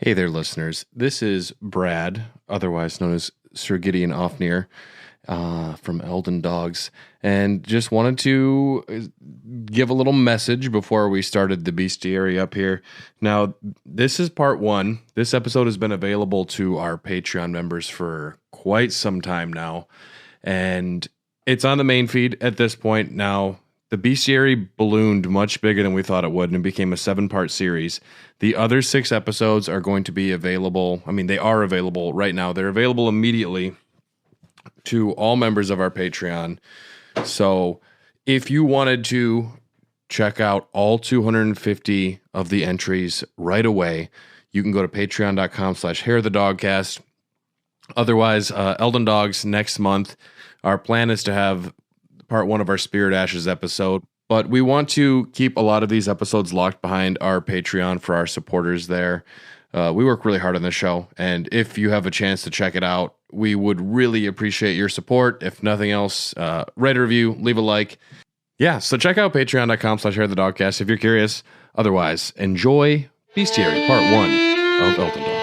Hey there, listeners. This is Brad, otherwise known as Sir Gideon Ofnir, from Elden Dogs, and just wanted to give a little message before we started the Bestiary up here. Now, this is part one. This episode has been available to our Patreon members for quite some time now, and it's on the main feed at this point now. The Bestiary ballooned much bigger than we thought it would, and it became a 7-part series. The other 6 episodes are going to be available. I mean, they are available right now. They're available immediately to all members of our Patreon. So if you wanted to check out all 250 of the entries right away, you can go to patreon.com/hairthedogcast. Otherwise, Elden Dogs next month. Our plan is to have part 1 of our Spirit Ashes episode, but we want to keep a lot of these episodes locked behind our Patreon for our supporters there. We work really hard on this show, and if you have a chance to check it out, we would really appreciate your support. If nothing else, write a review, leave a like. Yeah, so check out patreon.com/hairthedogcast if you're curious. Otherwise, enjoy Bestiary Part 1 of Elden Dogs.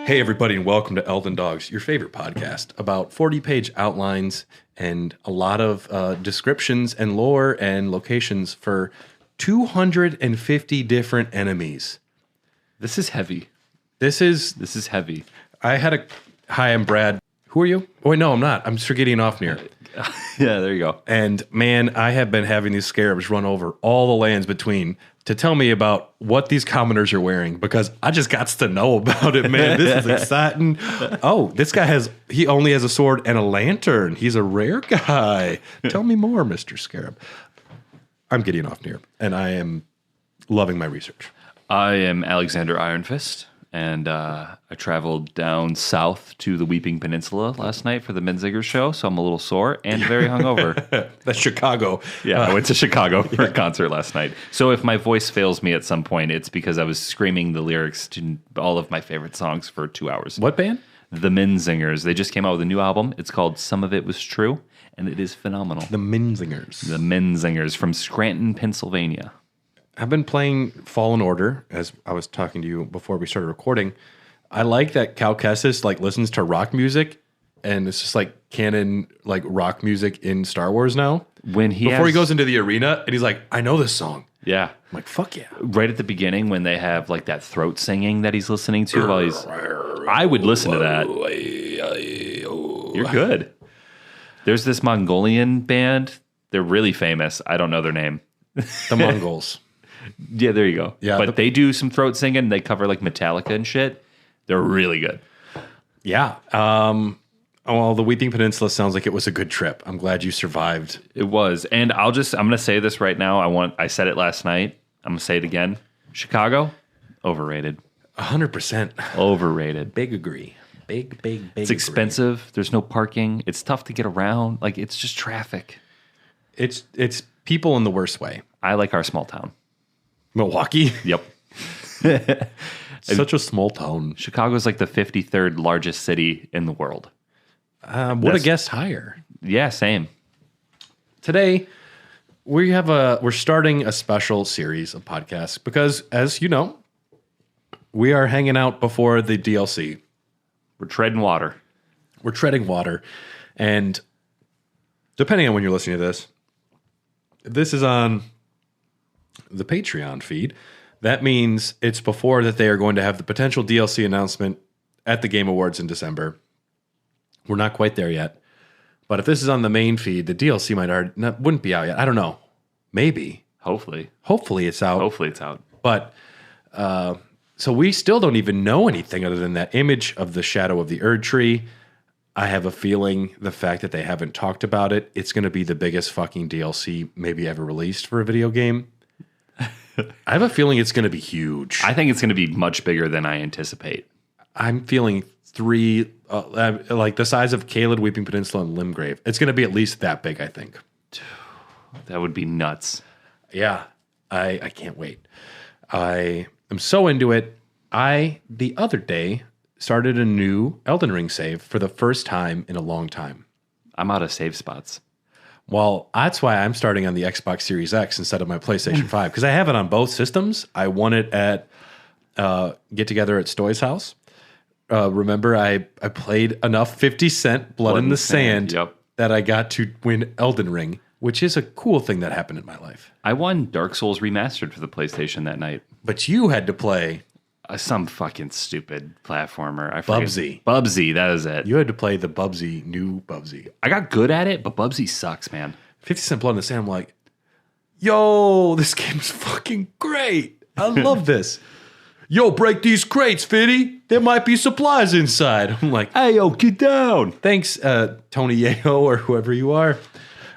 Hey, everybody, and welcome to Elden Dogs, your favorite podcast about 40-page outlines and a lot of descriptions and lore and locations for 250 different enemies. This is heavy. This is heavy. Hi, I'm Brad. Who are you? Oh, wait, no, I'm not. I'm Sir Gideon Ofnir. Yeah, there you go. And man, I have been having these scarabs run over all the lands between to tell me about what these commoners are wearing, because I just got to know about it, man. This is exciting. Oh, this guy he only has a sword and a lantern. He's a rare guy. Tell me more, Mr. Scarab. I'm Gideon Ofnir, and I am loving my research. I am Alexander Ironfist, and I traveled down south to the Weeping Peninsula last night for the Menzinger show, so I'm a little sore and very hungover. That's Chicago. Yeah, I went to Chicago for a concert last night. So if my voice fails me at some point, it's because I was screaming the lyrics to all of my favorite songs for 2 hours. What band? The Menzingers. They just came out with a new album. It's called Some of It Was True, and it is phenomenal. The Menzingers. The Menzingers from Scranton, Pennsylvania. I've been playing Fallen Order, as I was talking to you before we started recording. I like that Cal Kestis listens to rock music, and it's just like canon rock music in Star Wars now. Before he goes into the arena, and he's like, I know this song. Yeah. I'm like, fuck yeah. Right at the beginning when they have that throat singing that he's listening to while he's... I would listen to that. You're good. There's this Mongolian band. They're really famous. I don't know their name. The Mongols. Yeah, there you go. Yeah, but they do some throat singing. They cover Metallica and shit. They're really good. Yeah. Well, the Weeping Peninsula sounds like it was a good trip. I'm glad you survived. It was. And I'm going to say this right now. I said it last night. I'm going to say it again. Chicago, overrated. 100%. Overrated. Big agree. Big It's expensive. Agree. There's no parking. It's tough to get around. It's just traffic. It's people in the worst way. I like our small town. Milwaukee? Yep. Such a small town. Chicago's the 53rd largest city in the world. Would have guessed higher. Yeah, same. Today, we're starting a special series of podcasts because, as you know, we are hanging out before the DLC. We're treading water. And depending on when you're listening to this, if this is on the Patreon feed, that means it's before that they are going to have the potential DLC announcement at the Game Awards in December. We're not quite there yet. But if this is on the main feed, the DLC wouldn't be out yet. I don't know. Maybe. Hopefully it's out. But so we still don't even know anything other than that image of the Shadow of the Erd Tree. I have a feeling the fact that they haven't talked about it, it's going to be the biggest fucking DLC maybe ever released for a video game. I have a feeling it's going to be huge. I think it's going to be much bigger than I anticipate. I'm feeling 3 like the size of Caelid, Weeping Peninsula, and Limgrave. It's going to be at least that big, I think. That would be nuts. Yeah, I can't wait. I am so into it. The other day, started a new Elden Ring save for the first time in a long time. I'm out of save spots. Well, that's why I'm starting on the Xbox Series X instead of my PlayStation 5, because I have it on both systems. I won it at Get Together at Stoy's house. Remember, I played enough 50 Cent Blood in the Sand that I got to win Elden Ring, which is a cool thing that happened in my life. I won Dark Souls Remastered for the PlayStation that night. But you had to play... some fucking stupid platformer. I forget. Bubsy. Bubsy, that is it. You had to play the new Bubsy. I got good at it, but Bubsy sucks, man. 50 Cent Blood in the Sand, I'm like, yo, this game's fucking great. I love this. Yo, break these crates, Fitty. There might be supplies inside. I'm like, hey, yo, get down. Thanks, Tony Yeo or whoever you are.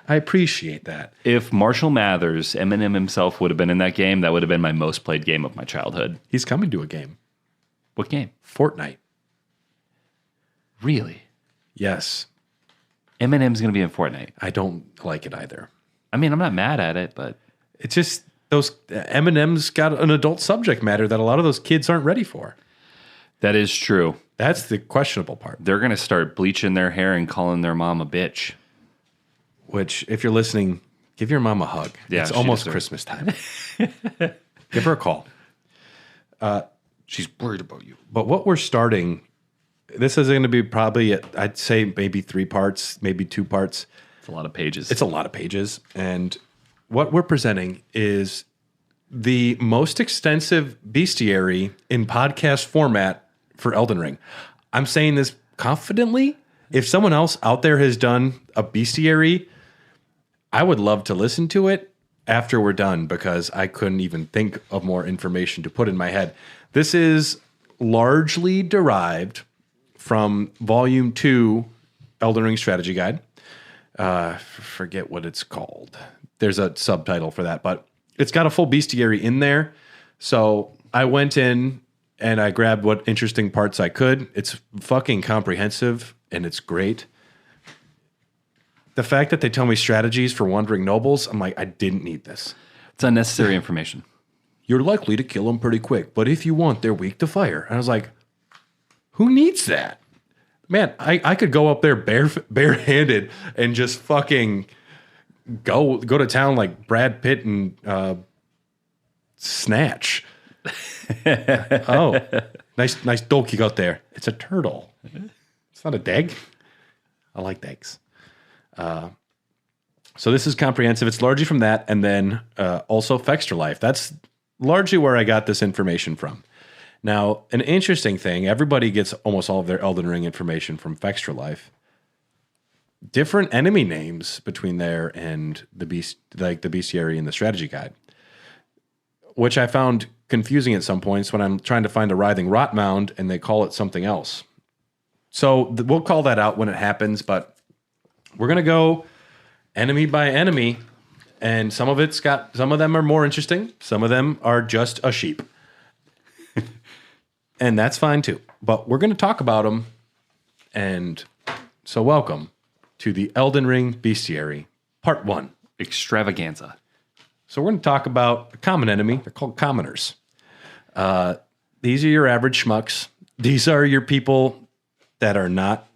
I appreciate that. If Marshall Mathers, Eminem himself, would have been in that game, that would have been my most played game of my childhood. He's coming to a game. What game? Fortnite. Really? Yes. Eminem's going to be in Fortnite. I don't like it either. I mean, I'm not mad at it, but... It's just... Eminem's got an adult subject matter that a lot of those kids aren't ready for. That is true. That's the questionable part. They're going to start bleaching their hair and calling their mom a bitch. Which, if you're listening, give your mom a hug. Yeah, it's almost Christmas time. Give her a call. She's worried about you. But what we're starting, this is going to be probably, I'd say maybe 3 parts, maybe 2 parts. It's a lot of pages. It's a lot of pages. And what we're presenting is the most extensive bestiary in podcast format for Elden Ring. I'm saying this confidently. If someone else out there has done a bestiary, I would love to listen to it after we're done, because I couldn't even think of more information to put in my head. This is largely derived from Volume 2 Elden Ring Strategy Guide. Forget what it's called. There's a subtitle for that, but it's got a full bestiary in there. So I went in and I grabbed what interesting parts I could. It's fucking comprehensive and it's great. The fact that they tell me strategies for wandering nobles, I'm like, I didn't need this. It's unnecessary information. You're likely to kill them pretty quick, but if you want, they're weak to fire. And I was like, who needs that? Man, I could go up there barehanded and just fucking go to town like Brad Pitt and Snatch. Oh, nice dog you got there. It's a turtle. It's not a dag. I like dags. So this is comprehensive. It's largely from that, and then also Fextra Life. That's largely where I got this information from. Now, an interesting thing, everybody gets almost all of their Elden Ring information from Fextra Life. Different enemy names between there and the bestiary and the strategy guide, which I found confusing at some points when I'm trying to find a writhing rot mound and they call it something else. So we'll call that out when it happens, but we're going to go enemy by enemy, and some of them are more interesting. Some of them are just a sheep. And that's fine too. But we're going to talk about them. And so welcome to the Elden Ring Bestiary, Part 1. Extravaganza. So we're going to talk about a common enemy. They're called commoners. These are your average schmucks. These are your people that are not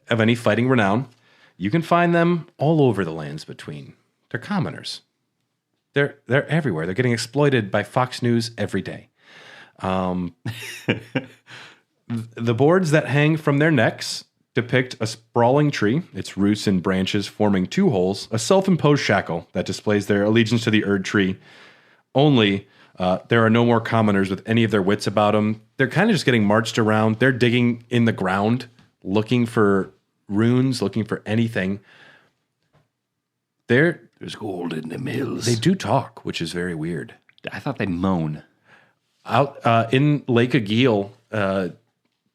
of any fighting renown. You can find them all over the lands between. They're commoners. They're everywhere. They're getting exploited by Fox News every day. The boards that hang from their necks depict a sprawling tree, its roots and branches forming 2 holes, a self-imposed shackle that displays their allegiance to the Erd tree. Only there are no more commoners with any of their wits about them. They're kind of just getting marched around. They're digging in the ground, looking for runes, looking for anything. There's gold in the mills. They do talk, which is very weird. I thought they moan. Out in Lake Agil,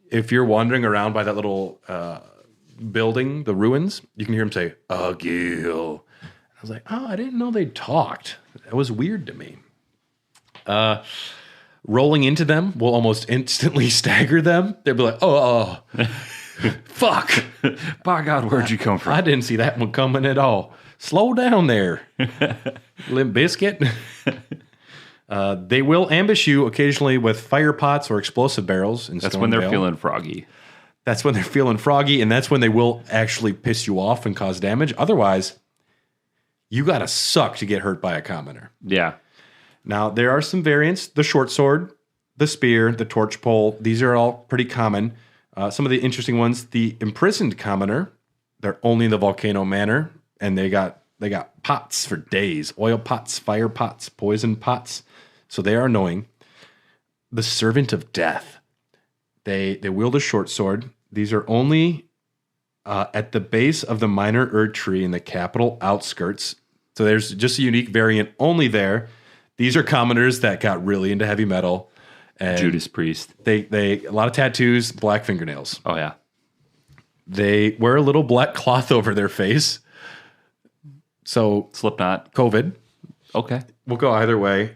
if you're wandering around by that little building, the ruins, you can hear them say, Agil. I was like, oh, I didn't know they talked. That was weird to me. Rolling into them will almost instantly stagger them. They'll be like, oh. Fuck. By God, where'd you come from? I didn't see that one coming at all. Slow down there, Limp Bizkit. They will ambush you occasionally with fire pots or explosive barrels. That's when they're feeling froggy. That's when they're feeling froggy, and that's when they will actually piss you off and cause damage. Otherwise, you got to suck to get hurt by a commoner. Yeah. Now, there are some variants. The short sword, the spear, the torch pole. These are all pretty common. Some of the interesting ones, the imprisoned commoner. They're only in the volcano manor, and they got pots for days. Oil pots, fire pots, poison pots. So they are annoying. The servant of death. They wield a short sword. These are only at the base of the minor Erd tree in the capital outskirts. So there's just a unique variant only there. These are commoners that got really into heavy metal. And Judas Priest. They a lot of tattoos, black fingernails. Oh, yeah. They wear a little black cloth over their face. So Slipknot. COVID. Okay. We'll go either way.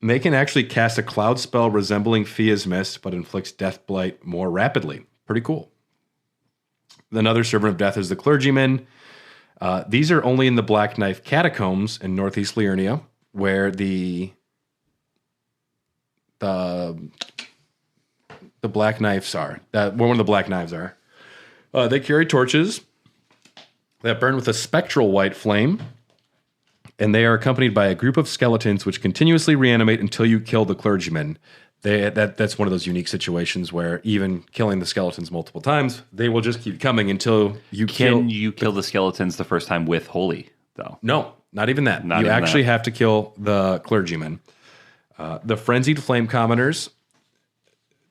They can actually cast a cloud spell resembling Fia's Mist, but inflicts death blight more rapidly. Pretty cool. Another servant of death is the clergyman. These are only in the Black Knife Catacombs in northeast Liurnia, where the Black Knives are. Where one of the Black Knives are. They carry torches that burn with a spectral white flame, and they are accompanied by a group of skeletons which continuously reanimate until you kill the clergyman. That's one of those unique situations where even killing the skeletons multiple times, they will just keep coming until you kill. Can you kill the skeletons the first time with holy, though? No, not even that. Not you even actually that. have to kill the clergyman. The frenzied flame commoners,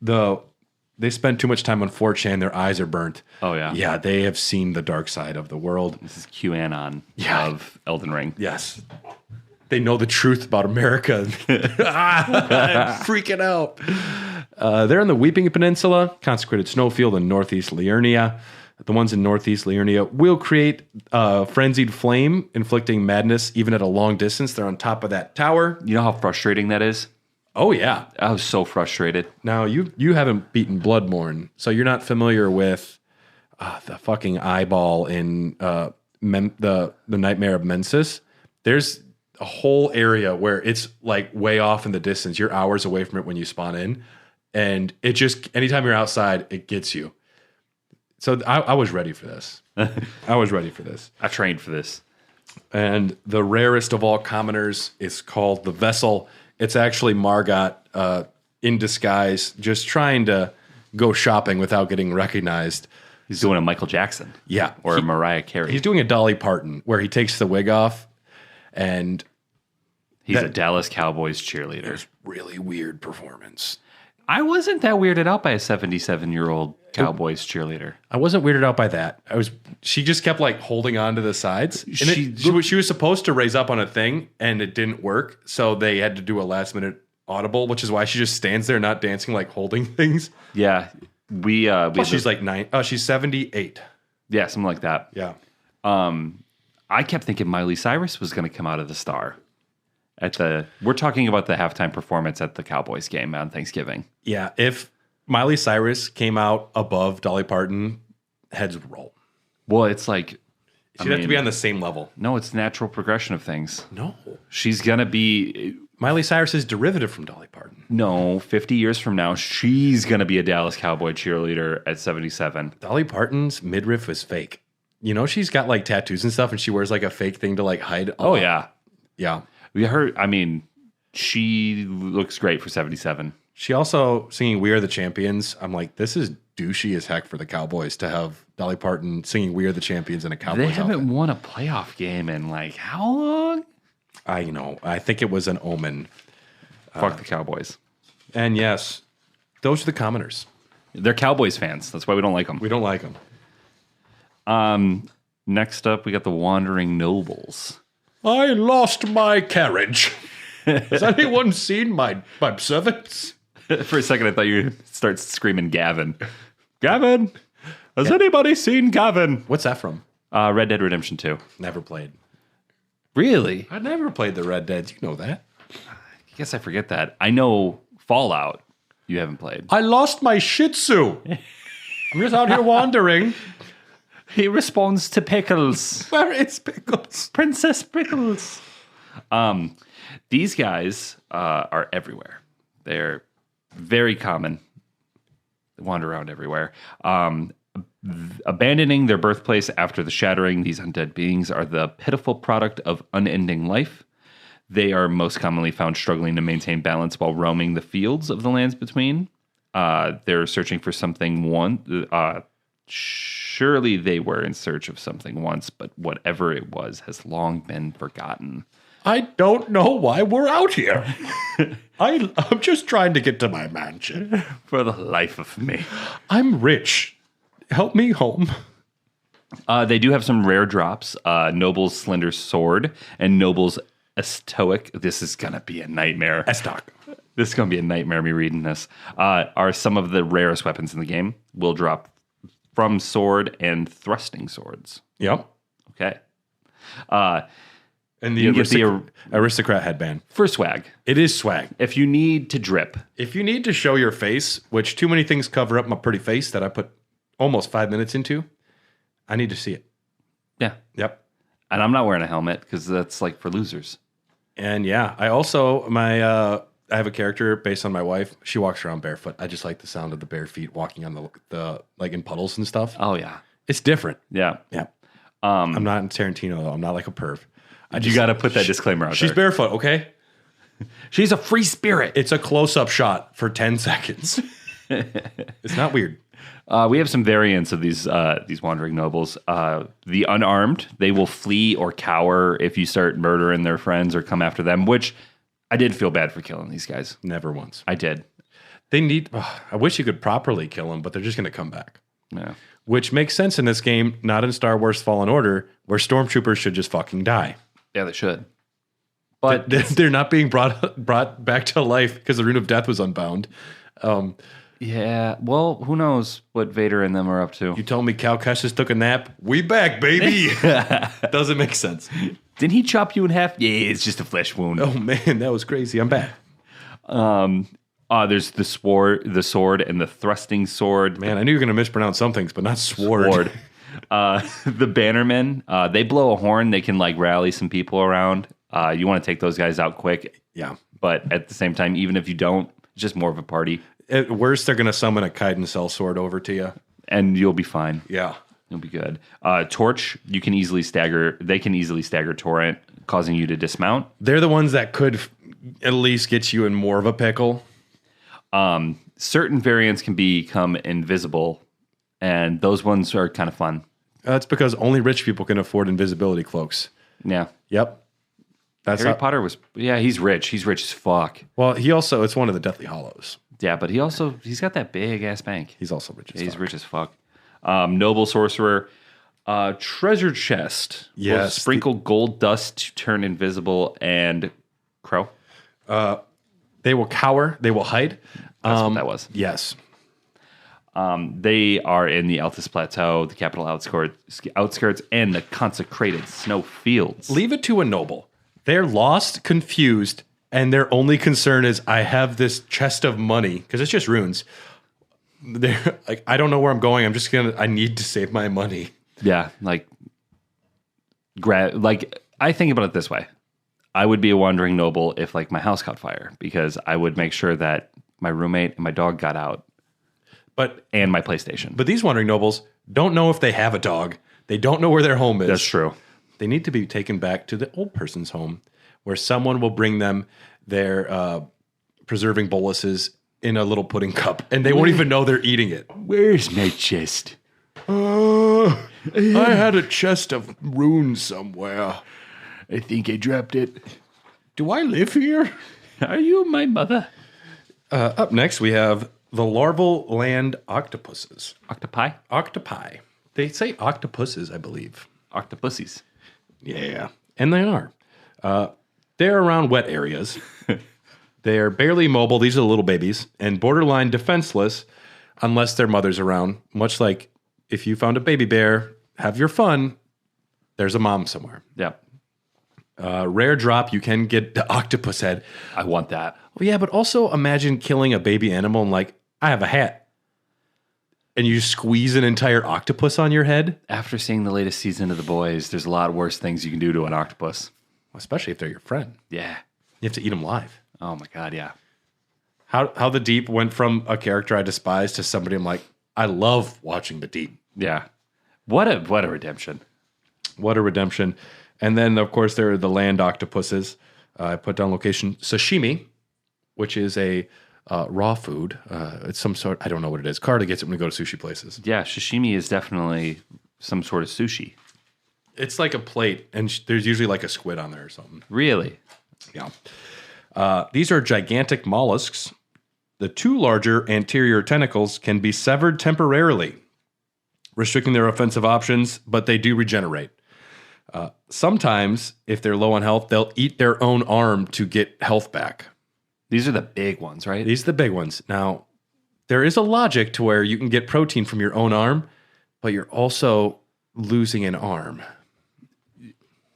they spend too much time on 4chan. Their eyes are burnt. Oh, yeah. Yeah, they have seen the dark side of the world. This is QAnon of Elden Ring. Yes. They know the truth about America. I'm freaking out. They're in the Weeping Peninsula, consecrated snowfield in northeast Liurnia. The ones in northeast Liurnia will create frenzied flame, inflicting madness even at a long distance. They're on top of that tower. You know how frustrating that is? Oh, yeah. I was so frustrated. Now, you haven't beaten Bloodborne, so you're not familiar with the fucking eyeball in the Nightmare of Mensis. There's a whole area where it's like way off in the distance. You're hours away from it when you spawn in, and it just, anytime you're outside, it gets you. So I was ready for this. I was ready for this. I trained for this. And the rarest of all commoners is called the Vessel. It's actually Margot in disguise, just trying to go shopping without getting recognized. He's doing a Michael Jackson. Yeah. Or a Mariah Carey. He's doing a Dolly Parton where he takes the wig off, and He's a Dallas Cowboys cheerleader. really weird performance. I wasn't that weirded out by a 77-year-old Cowboys cheerleader. I wasn't weirded out by that. She just kept like holding on to the sides. And she was supposed to raise up on a thing, and it didn't work. So they had to do a last minute audible, which is why she just stands there not dancing, like holding things. Yeah. She's like 9. Oh, she's 78. Yeah, something like that. Yeah. I kept thinking Miley Cyrus was going to come out of the star. We're talking about the halftime performance at the Cowboys game on Thanksgiving. Yeah. If Miley Cyrus came out above Dolly Parton, heads would roll. Well, it's like... She'd have to be on the same level. No, it's natural progression of things. No. She's going to be... Miley Cyrus is derivative from Dolly Parton. No, 50 years from now, she's going to be a Dallas Cowboy cheerleader at 77. Dolly Parton's midriff is fake. You know, she's got like tattoos and stuff, and she wears like a fake thing to like hide. Oh, yeah. Yeah. She looks great for 77. She also singing We Are the Champions. I'm like, this is douchey as heck for the Cowboys to have Dolly Parton singing We Are the Champions in a Cowboys They haven't outfit. won a playoff game in like how long? I know. I think it was an omen. Fuck the Cowboys. And yes, those are the commoners. They're Cowboys fans. That's why we don't like them. We don't like them. Next up, we got the Wandering Nobles. I lost my carriage. Has anyone seen my servants? For a second, I thought you'd start screaming Gavin. Gavin! Has anybody seen Gavin? What's that from? Red Dead Redemption 2. Never played. Really? I never played the Red Dead. You know that. I guess I forget that. I know Fallout you haven't played. I lost my Shih Tzu. I'm just out here wandering. He responds to Pickles. Where is Pickles? Princess Pickles. These guys are everywhere. They're very common. They wander around everywhere. Abandoning their birthplace after the shattering, these undead beings are the pitiful product of unending life. They are most commonly found struggling to maintain balance while roaming the fields of the lands between. They're searching for something surely they were in search of something once, but whatever it was has long been forgotten. I don't know why we're out here. I'm just trying to get to my mansion. For the life of me. I'm rich. Help me home. They do have some rare drops. Noble's Slender Sword and Noble's Estoic. This is going to be a nightmare. Estoc. This is going to be a nightmare, me reading this. Are some of the rarest weapons in the game. Will drop from sword and thrusting swords. Yep. Okay. And the aristocrat headband. For swag. It is swag. If you need to drip. If you need to show your face, which too many things cover up my pretty face that I put almost 5 minutes into, I need to see it. Yeah. Yep. And I'm not wearing a helmet because that's like for losers. And yeah, I also, I have a character based on my wife. She walks around barefoot. I just like the sound of the bare feet walking on the like in puddles and stuff. Oh, yeah. It's different. Yeah. Yeah. I'm not in Tarantino, though. I'm not like a perv. You got to put that disclaimer out She's there. barefoot, okay? She's a free spirit. It's a close-up shot for 10 seconds. It's not weird. We have some variants of these wandering nobles. The unarmed, they will flee or cower if you start murdering their friends or come after them, which I did feel bad for killing these guys. Never once. I did. They need... I wish you could properly kill them, but they're just going to come back. Yeah. Which makes sense in this game, not in Star Wars Fallen Order, where stormtroopers should just fucking die. Yeah, they should. But they're not being brought back to life because the Rune of Death was unbound. Yeah, well, who knows what Vader and them are up to. You told me Cal Kestis took a nap. We back, baby. Doesn't make sense. Didn't he chop you in half? Yeah, it's just a flesh wound. Oh man, that was crazy. I'm back. There's the sword and the thrusting sword. Man, I knew you were going to mispronounce some things, but not sword. The bannermen, they blow a horn. They can like rally some people around. You want to take those guys out quick. Yeah. But at the same time, even if you don't, it's just more of a party. At worst, they're going to summon a Kaiden Cell sword over to you. And you'll be fine. Yeah. You'll be good. Torch, you can easily stagger. They can easily stagger Torrent, causing you to dismount. They're the ones that could at least get you in more of a pickle. Certain variants can become invisible, and those ones are kind of fun. That's because only rich people can afford invisibility cloaks. Yeah. Yep. Harry Potter was... Yeah, he's rich. He's rich as fuck. Well, it's one of the Deathly Hallows. Yeah, but he's got that big-ass bank. He's also rich as fuck. He's rich as fuck. Noble Sorcerer. Treasure Chest. Yes. Will sprinkle gold dust to turn invisible and crow. They will cower. They will hide. That's what that was. Yes. They are in the Altus Plateau, the capital outskirts, and the consecrated snow fields. Leave it to a noble. They're lost, confused, and their only concern is, I have this chest of money, because it's just runes. They're like, I don't know where I'm going. I need to save my money. Yeah, like I think about it this way. I would be a wandering noble if like my house caught fire, because I would make sure that my roommate and my dog got out. And my PlayStation. But these wandering nobles don't know if they have a dog. They don't know where their home is. That's true. They need to be taken back to the old person's home, where someone will bring them their preserving boluses in a little pudding cup, and they won't even know they're eating it. Where's my chest? I had a chest of runes somewhere. I think I dropped it. Do I live here? Are you my mother? Up next, we have the larval land octopuses. Octopi? They say octopuses, I believe. Octopussies. Yeah, and they are. They're around wet areas. They're barely mobile. These are the little babies. And borderline defenseless unless their mother's around. Much like if you found a baby bear, have your fun, there's a mom somewhere. Yeah. Rare drop, you can get the octopus head. I want that. Well, yeah, but also imagine killing a baby animal and like, I have a hat. and you squeeze an entire octopus on your head, After seeing the latest season of The Boys, there's a lot worse things you can do to an octopus. especially if they're your friend. Yeah. You have to eat them live. Oh my God, yeah. How the Deep went from a character I despise to somebody I'm like, I love watching the Deep. Yeah. What a redemption. What a redemption. And then, of course, there are the land octopuses. I put down location sashimi, which is a raw food. It's some sort, I don't know what it is. Carter gets it when we go to sushi places. Yeah, sashimi is definitely some sort of sushi. It's like a plate, and there's usually like a squid on there or something. Really? Yeah. These are gigantic mollusks. The two larger anterior tentacles can be severed temporarily, restricting their offensive options, but they do regenerate. Sometimes, if they're low on health, they'll eat their own arm to get health back. These are the big ones, right? These are the big ones. Now, there is a logic to where you can get protein from your own arm, but you're also losing an arm.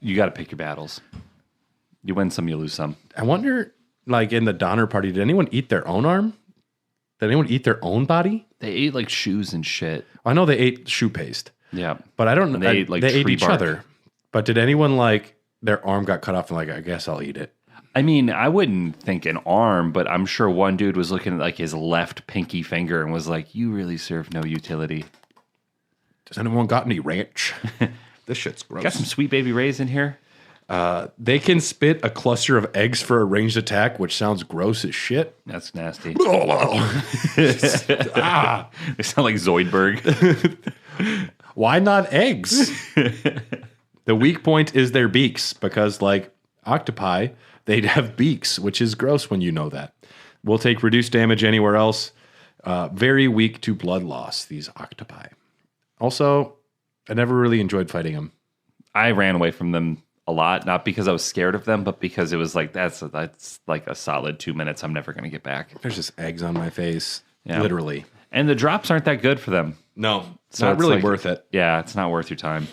You got to pick your battles. You win some, you lose some. I wonder, like in the Donner Party, did anyone eat their own arm? Did anyone eat their own body? They ate like shoes and shit. I know they ate shoe paste. Yeah. But I don't know. They ate, like, they ate tree each bark. other. But did anyone like their arm got cut off and like, I guess I'll eat it? I mean, I wouldn't think an arm, but I'm sure one dude was looking at like his left pinky finger and was like, you really serve no utility. Does anyone got any ranch? This shit's gross. Got some Sweet Baby Rays in here? They can spit a cluster of eggs for a ranged attack, which sounds gross as shit. That's nasty. They They sound like Zoidberg. Why not eggs? The weak point is their beaks, because like octopi, they'd have beaks, which is gross when you know that. Will take reduced damage anywhere else. Very weak to blood loss, these octopi. Also, I never really enjoyed fighting them. I ran away from them a lot, not because I was scared of them, but because it was like, that's like a solid 2 minutes I'm never going to get back. There's just eggs on my face, Yeah. literally. And the drops aren't that good for them. No, it's So not it's really like- worth it. Yeah, it's not worth your time.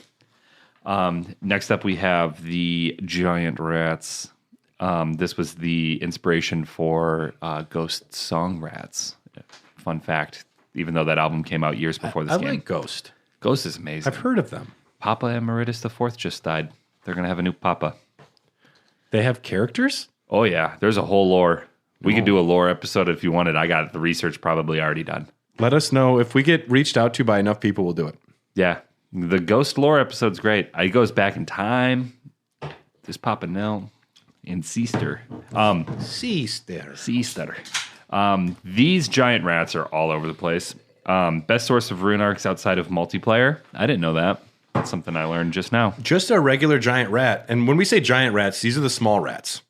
Next up, we have the giant rats. This was the inspiration for Ghost Song Rats. Fun fact, even though that album came out years before this I game. like Ghost. Ghost is amazing. I've heard of them. Papa Emeritus IV just died. They're going to have a new Papa. They have characters? Oh, yeah. There's a whole lore. We could do a lore episode if you wanted. I got the research probably already done. Let us know. If we get reached out to by enough people, we'll do it. Yeah. The Ghost lore episode's great. It goes back in time. There's Papa Nell and Seaster. Seaster. These giant rats are all over the place. Best source of rune arcs outside of multiplayer. I didn't know that. That's something I learned just now. Just a regular giant rat. And when we say giant rats, these are the small rats.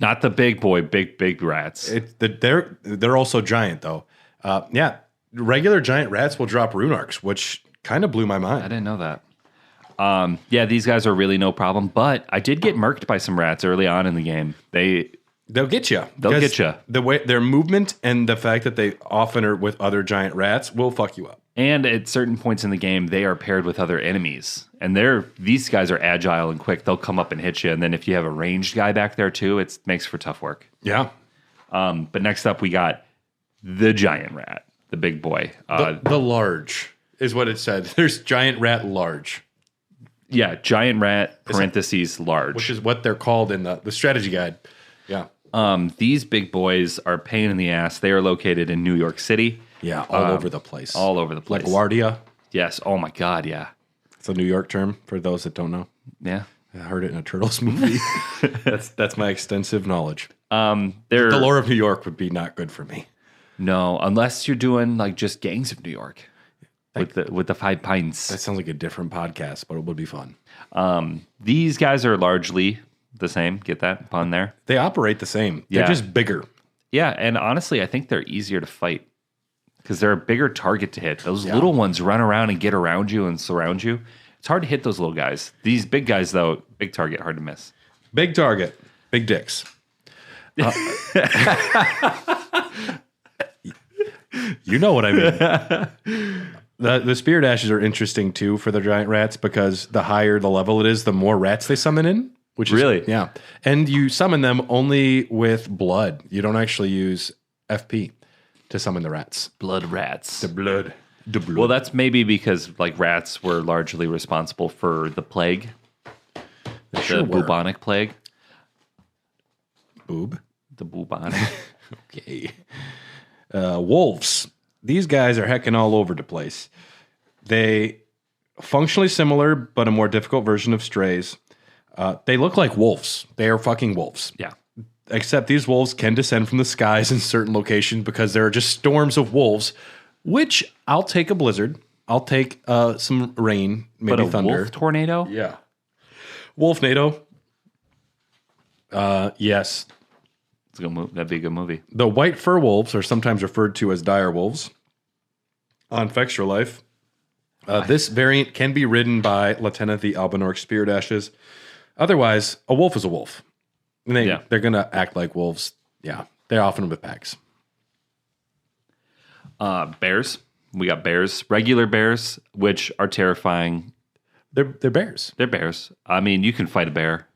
Not the big boy, big rats. They're also giant, though. Yeah, regular giant rats will drop rune arcs, which kind of blew my I mind. didn't know that. Yeah, these guys are really no problem. But I did get murked by some rats early on in the game. They'll get you. They'll get you. The way their movement and the fact that they often are with other giant rats will fuck you up. And at certain points in the game, they are paired with other enemies. And these guys are agile and quick. They'll come up and hit you. And then if you have a ranged guy back there too, it makes for tough work. Yeah. But next up, we got the giant rat, the big boy. The large is what it said. There's giant rat large, Yeah, giant rat, parentheses, large. which is what they're called in the strategy guide. Yeah. These big boys are a pain in the ass. They are located in New York City. Yeah, all over the place. All over the place. Like Guardia. Yes. Oh, my God, yeah. It's a New York term for those that don't know. Yeah. I heard it in a Turtles movie. that's my extensive knowledge. They're The lore of New York would be not good for me. No, unless you're doing like just Gangs of New York with the 5 pints. That sounds like a different podcast, but it would be fun. These guys are largely the same. Get that pun there? They operate the same. Yeah. They're just bigger. Yeah, and honestly, I think they're easier to fight because they're a bigger target to hit. Those little ones run around and get around you and surround you. It's hard to hit those little guys. These big guys, though, big target, hard to miss. Big target, big dicks. You know what I mean. The spirit ashes are interesting too for the giant rats because the higher the level it is, the more rats they summon in. Which is, Really? Yeah. And you summon them only with blood. You don't actually use FP to summon the rats. Blood rats. The blood. Well, that's maybe because like rats were largely responsible for the plague, Sure the were. bubonic plague. Boob. The bubonic. Okay. Wolves. These guys are hecking all over the place. They functionally similar, but a more difficult version of strays. They look like wolves. They are fucking wolves. Yeah. Except these wolves can descend from the skies in certain locations because there are just storms of wolves, which I'll take a blizzard. I'll take some rain, maybe But a thunder. wolf tornado? Yeah. Wolfnado. Yes. It's a good move. That'd be a good movie. The white fur wolves are sometimes referred to as dire wolves on Fextra Life. This variant can be ridden by Lieutenant the Albinorc Spirit Ashes. Otherwise, a wolf is a wolf. And they're going to act like wolves. Yeah, they're often with packs. Bears. We got bears. Regular bears, which are terrifying. They're bears. They're bears. I mean, you can fight a bear.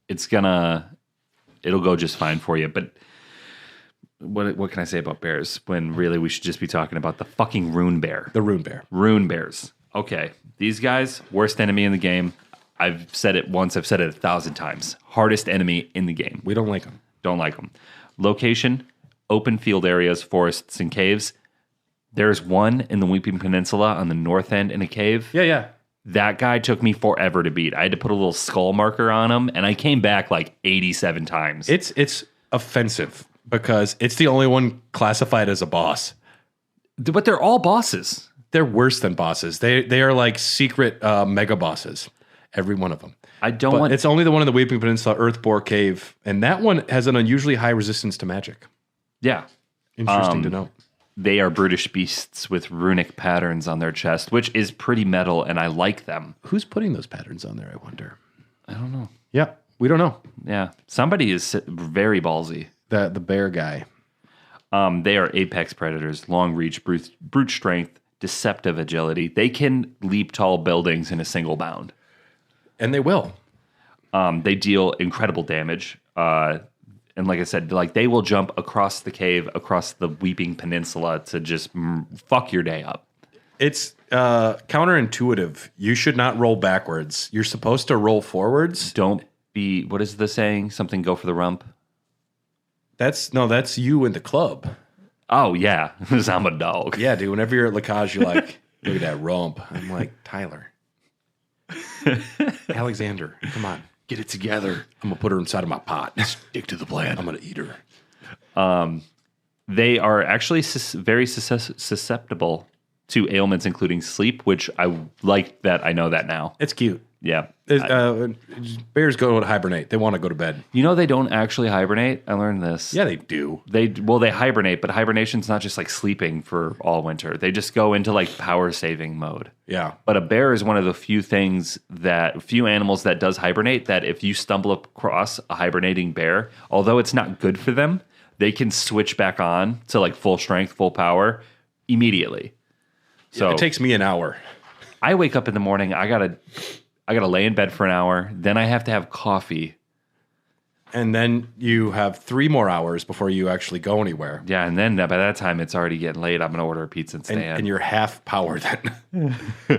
It'll go just fine for you. But what can I say about bears when really we should just be talking about the fucking rune bear? The rune bear. Rune bears. Okay. These guys, worst enemy in the game. I've said it once. I've said it 1,000 times. Hardest enemy in the game. We don't like them. Don't like them. Location, open field areas, forests, and caves. There's one in the Weeping Peninsula on the north end in a cave. Yeah. That guy took me forever to beat. I had to put a little skull marker on him, and I came back like 87 times. It's offensive because it's the only one classified as a boss. But they're all bosses. They're worse than bosses. They are like secret mega bosses. Every one of them. It's only the one in the Weeping Peninsula, Earthbore Cave, and that one has an unusually high resistance to magic. Yeah. Interesting to know. They are brutish beasts with runic patterns on their chest, which is pretty metal, and I like them. Who's putting those patterns on there, I wonder? I don't know. Yeah, we don't know. Yeah. Somebody is very ballsy. The bear guy. They are apex predators, long reach, brute strength, deceptive agility. They can leap tall buildings in a single bound. And they will. They deal incredible damage. And like I said, like they will jump across the cave, across the Weeping Peninsula to just fuck your day up. It's counterintuitive. You should not roll backwards. You're supposed to roll forwards. Don't be, what is the saying? Something go for the rump? That's you in the club. Oh, yeah. 'Cause I'm a dog. Yeah, dude. Whenever you're at Lacage, you're like, look at that rump. I'm like, Tyler. Alexander, come on. Get it together. I'm going to put her inside of my pot. Stick to the plan. I'm going to eat her. They are actually very susceptible to ailments, including sleep, which I like that I know that now. It's cute. Yeah. Bears go to hibernate. They want to go to bed. You know they don't actually hibernate? I learned this. Yeah, they do. They hibernate, but hibernation's not just like sleeping for all winter. They just go into like power saving mode. Yeah. But a bear is one of the few animals that does hibernate, that if you stumble across a hibernating bear, although it's not good for them, they can switch back on to like full strength, full power immediately. So it takes me an hour. I wake up in the morning, I gotta lay in bed for an hour, then I have to have coffee. And then you have 3 more hours before you actually go anywhere. Yeah, and then by that time it's already getting late. I'm gonna order a pizza and stay in. And you're half power then.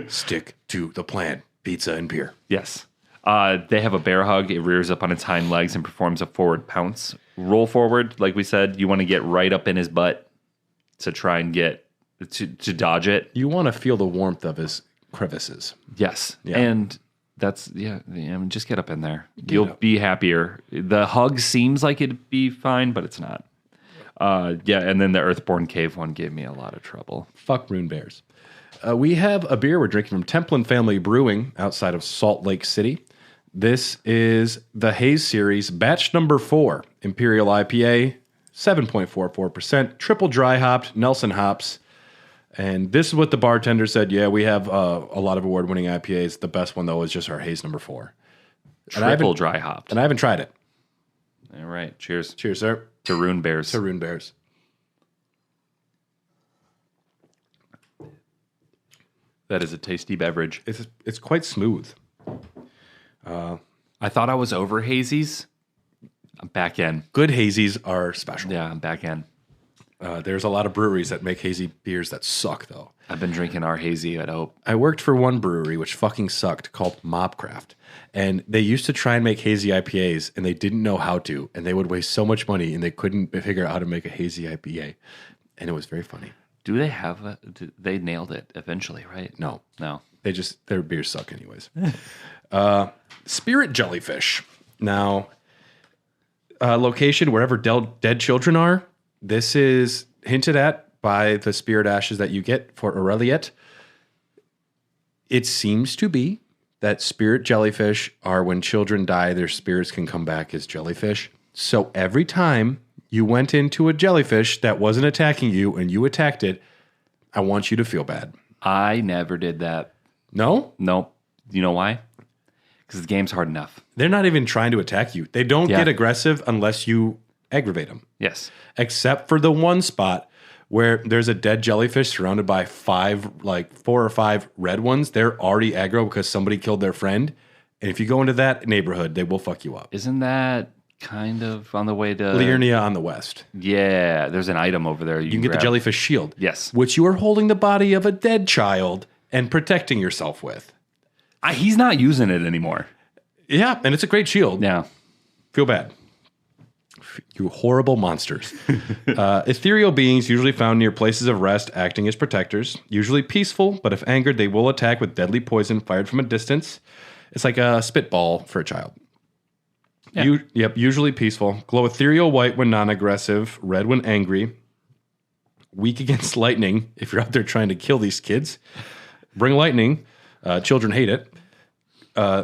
Stick to the plan. Pizza and beer. Yes. They have a bear hug. It rears up on its hind legs and performs a forward pounce. Roll forward, like we said, you want to get right up in his butt to try and get to dodge it. You want to feel the warmth of his crevices. Yes. Yeah. And that's, I mean, just get up in there. You'll be happier. The hug seems like it'd be fine, but it's not. And then the Earthborn Cave one gave me a lot of trouble. Fuck rune bears. We have a beer we're drinking from Templin Family Brewing outside of Salt Lake City. This is the Haze Series, batch number 4, Imperial IPA, 7.44%, triple dry hopped, Nelson hops. And this is what the bartender said. Yeah, we have a lot of award-winning IPAs. The best one, though, is just our Haze number 4. Triple dry hopped. And I haven't tried it. All right. Cheers. Cheers, sir. To Rune Bears. To Rune Bears. That is a tasty beverage. It's quite smooth. I thought I was over hazies. I'm back in. Good hazies are special. Yeah, I'm back in. There's a lot of breweries that make hazy beers that suck, though. I've been drinking our hazy at Hope. I worked for one brewery, which fucking sucked, called Mobcraft. And they used to try and make hazy IPAs, and they didn't know how to. And they would waste so much money, and they couldn't figure out how to make a hazy IPA. And it was very funny. Do they have they nailed it eventually, right? No. No. Their beers suck anyways. Spirit jellyfish. Now, location wherever dead children are. This is hinted at by the spirit ashes that you get for Aureliet. It seems to be that spirit jellyfish are when children die, their spirits can come back as jellyfish. So every time you went into a jellyfish that wasn't attacking you and you attacked it, I want you to feel bad. I never did that. No? Nope. You know why? Because the game's hard enough. They're not even trying to attack you. They don't get aggressive unless you aggravate them. Yes. Except for the one spot where there's a dead jellyfish surrounded by 4 or 5 red ones. They're already aggro because somebody killed their friend. And if you go into that neighborhood, they will fuck you up. Isn't that kind of on the way to... Liurnia on the west. Yeah, there's an item over there. You can get the jellyfish shield. Yes. Which you are holding the body of a dead child and protecting yourself with. He's not using it anymore. Yeah, and it's a great shield. Yeah. Feel bad. You horrible monsters. Ethereal beings usually found near places of rest acting as protectors. Usually peaceful, but if angered, they will attack with deadly poison fired from a distance. It's like a spitball for a child. Yeah. Usually peaceful. Glow ethereal white when non-aggressive, red when angry. Weak against lightning if you're out there trying to kill these kids. Bring lightning. Children hate it.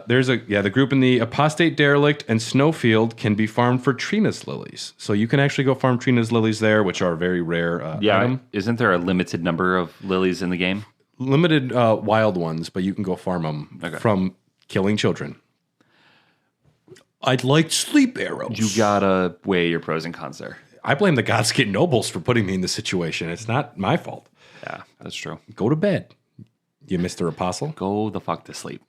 There's the group in the apostate derelict and snowfield can be farmed for Trina's lilies. So you can actually go farm Trina's lilies there, which are a very rare item. Isn't there a limited number of lilies in the game? Limited wild ones, but you can go farm them from killing children. I'd like sleep arrows. You gotta weigh your pros and cons there. I blame the Godskin nobles for putting me in this situation. It's not my fault. Yeah, that's true. Go to bed, you Mr. Apostle. Go the fuck to sleep.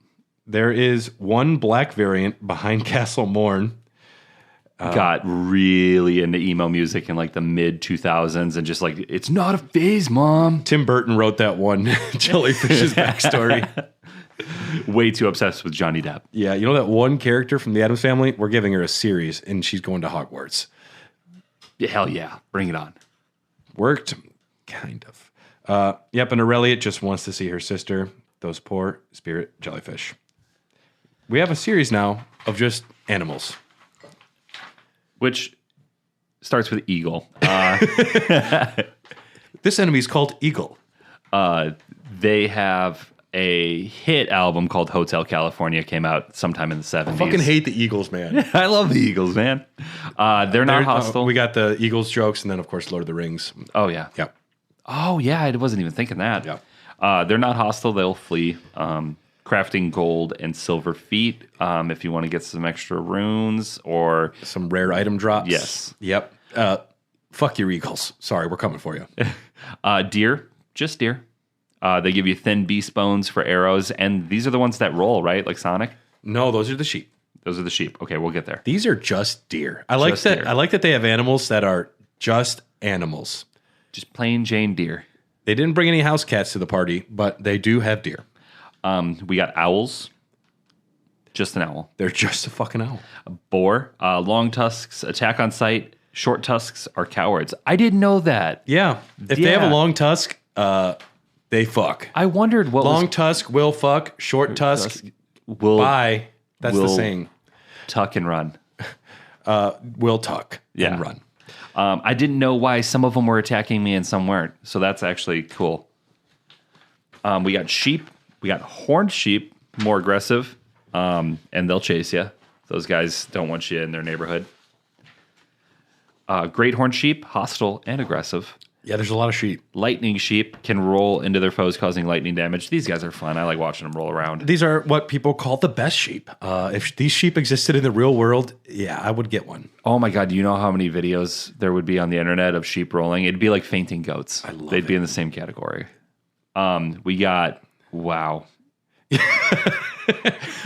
There is one black variant behind Castle Morn. Got really into emo music in like the mid 2000s and just like, it's not a phase, Mom. Tim Burton wrote that one jellyfish's backstory. Way too obsessed with Johnny Depp. Yeah, you know that one character from the Addams Family? We're giving her a series, and she's going to Hogwarts. Yeah, hell yeah. Bring it on. Worked? Kind of. Yep, and Aureliet just wants to see her sister, those poor spirit jellyfish. We have a series now of just animals. Which starts with eagle. This enemy is called Eagle. They have a hit album called Hotel California, came out sometime in the 70s. I fucking hate the Eagles, man. I love the Eagles, man. They're not hostile. We got the Eagles jokes, and then, of course, Lord of the Rings. Oh, yeah. Yep. Oh, yeah. I wasn't even thinking that. Yeah. They're not hostile. They'll flee. Crafting gold and silver feet if you want to get some extra runes or... Some rare item drops. Yes. Yep. Fuck your Eagles. Sorry, we're coming for you. Deer. Just deer. They give you thin beast bones for arrows, and these are the ones that roll, right? Like Sonic? No, those are the sheep. Those are the sheep. Okay, we'll get there. These are just deer. I like that. Deer. I like that they have animals that are just animals. Just plain Jane deer. They didn't bring any house cats to the party, but they do have deer. We got owls. Just an owl. They're just a fucking owl. A boar. Long tusks attack on sight. Short tusks are cowards. I didn't know that. Yeah. If they have a long tusk, they fuck. I wondered what long tusk will fuck. Short tusk will bye. That's the saying. Tuck and run. Will tuck and run. I didn't know why some of them were attacking me and some weren't. So that's actually cool. We got sheep. We got horned sheep, more aggressive, and they'll chase you. Those guys don't want you in their neighborhood. Great horned sheep, hostile and aggressive. Yeah, there's a lot of sheep. Lightning sheep can roll into their foes, causing lightning damage. These guys are fun. I like watching them roll around. These are what people call the best sheep. If these sheep existed in the real world, yeah, I would get one. Oh my God, do you know how many videos there would be on the internet of sheep rolling? It'd be like fainting goats. They'd be in the same category. We got... Wow.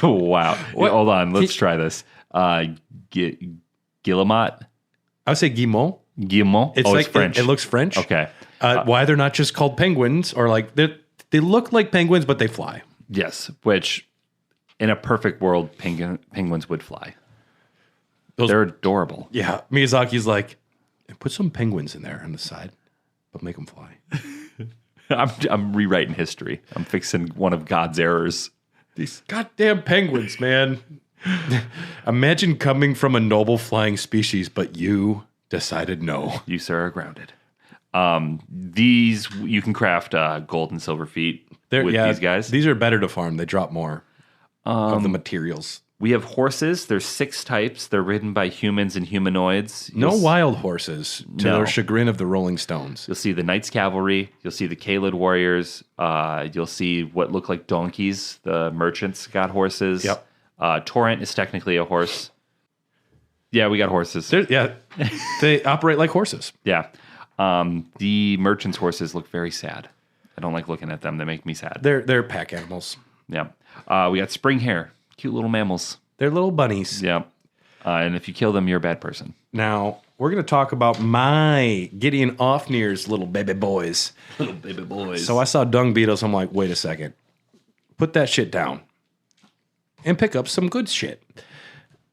Wow. Hold on. Let's try this. Guillemot. I would say guillemot. Guillemot? It's it's French. It looks French. Okay. Why they're not just called penguins, or like they look like penguins, but they fly. Yes, which in a perfect world, penguins would fly. They're adorable. Yeah, Miyazaki's like, put some penguins in there on the side, but make them fly. I'm rewriting history. I'm fixing one of God's errors. These goddamn penguins, man. Imagine coming from a noble flying species, but you decided no. You, sir, are grounded. These you can craft gold and silver feet with these guys. These are better to farm. They drop more of the materials. We have horses. There's 6 types. They're ridden by humans and humanoids. No wild horses, to their chagrin of the Rolling Stones. You'll see the Knights Cavalry. You'll see the Kaled warriors. You'll see what look like donkeys. The merchants got horses. Yep. Torrent is technically a horse. Yeah, we got horses. They operate like horses. Yeah. The merchants' horses look very sad. I don't like looking at them. They make me sad. They're pack animals. Yeah. We got spring hare. Cute little mammals. They're little bunnies. Yeah. And if you kill them, you're a bad person. Now, we're going to talk about my Gideon Ofnir's little baby boys. Little baby boys. So I saw dung beetles. I'm like, wait a second. Put that shit down and pick up some good shit.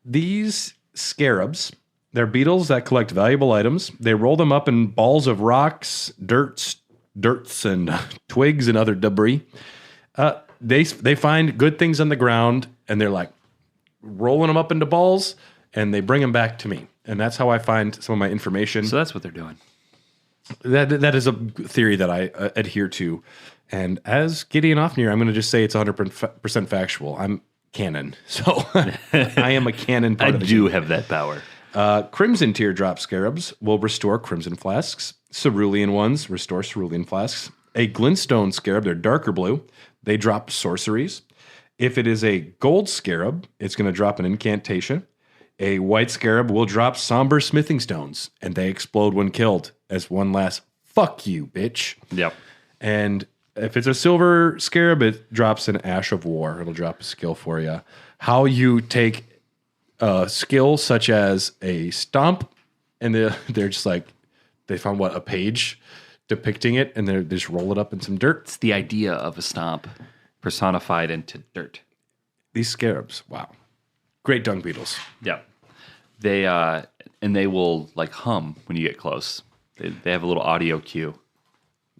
These scarabs, they're beetles that collect valuable items. They roll them up in balls of rocks, dirts, and twigs and other debris. They find good things on the ground, and they're like rolling them up into balls, and they bring them back to me. And that's how I find some of my information. So that's what they're doing. That is a theory that I adhere to. And as Gideon Ofnir, I'm going to just say it's 100% factual. I'm canon. So I am a canon part I of the do game. have that power. Crimson teardrop scarabs will restore crimson flasks. Cerulean ones restore cerulean flasks. A glintstone scarab, they're darker blue. They drop sorceries. If it is a gold scarab, it's going to drop an incantation. A white scarab will drop somber smithing stones, and they explode when killed as one last fuck you, bitch. Yep. And if it's a silver scarab, it drops an ash of war. It'll drop a skill for you. How you take a skill such as a stomp, and they're just like, they found a page depicting it, and they just roll it up in some dirt. It's the idea of a stomp personified into dirt. These scarabs, wow. Great dung beetles. Yeah. They will like hum when you get close. They have a little audio cue.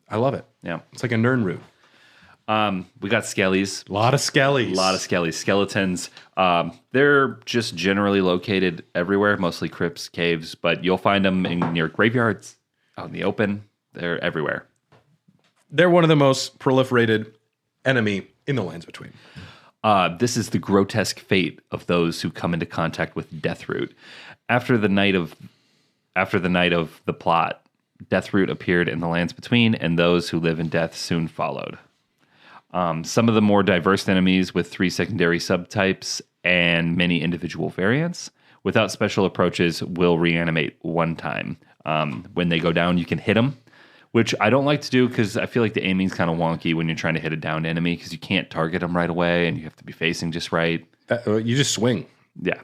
I love it. Yeah. It's like a Nernroot. We got skellies. A lot of skellies. Skeletons. They're just generally located everywhere, mostly crypts, caves, but you'll find them near graveyards, out in the open. They're everywhere. They're one of the most proliferated enemy in the Lands Between. This is the grotesque fate of those who come into contact with Deathroot. After the night of the plot, Deathroot appeared in the Lands Between, and those who live in death soon followed. Some of the more diverse enemies with 3 secondary subtypes and many individual variants, without special approaches, will reanimate one time. When they go down, you can hit them, which I don't like to do because I feel like the aiming's kind of wonky when you're trying to hit a downed enemy because you can't target them right away and you have to be facing just right. You just swing. Yeah.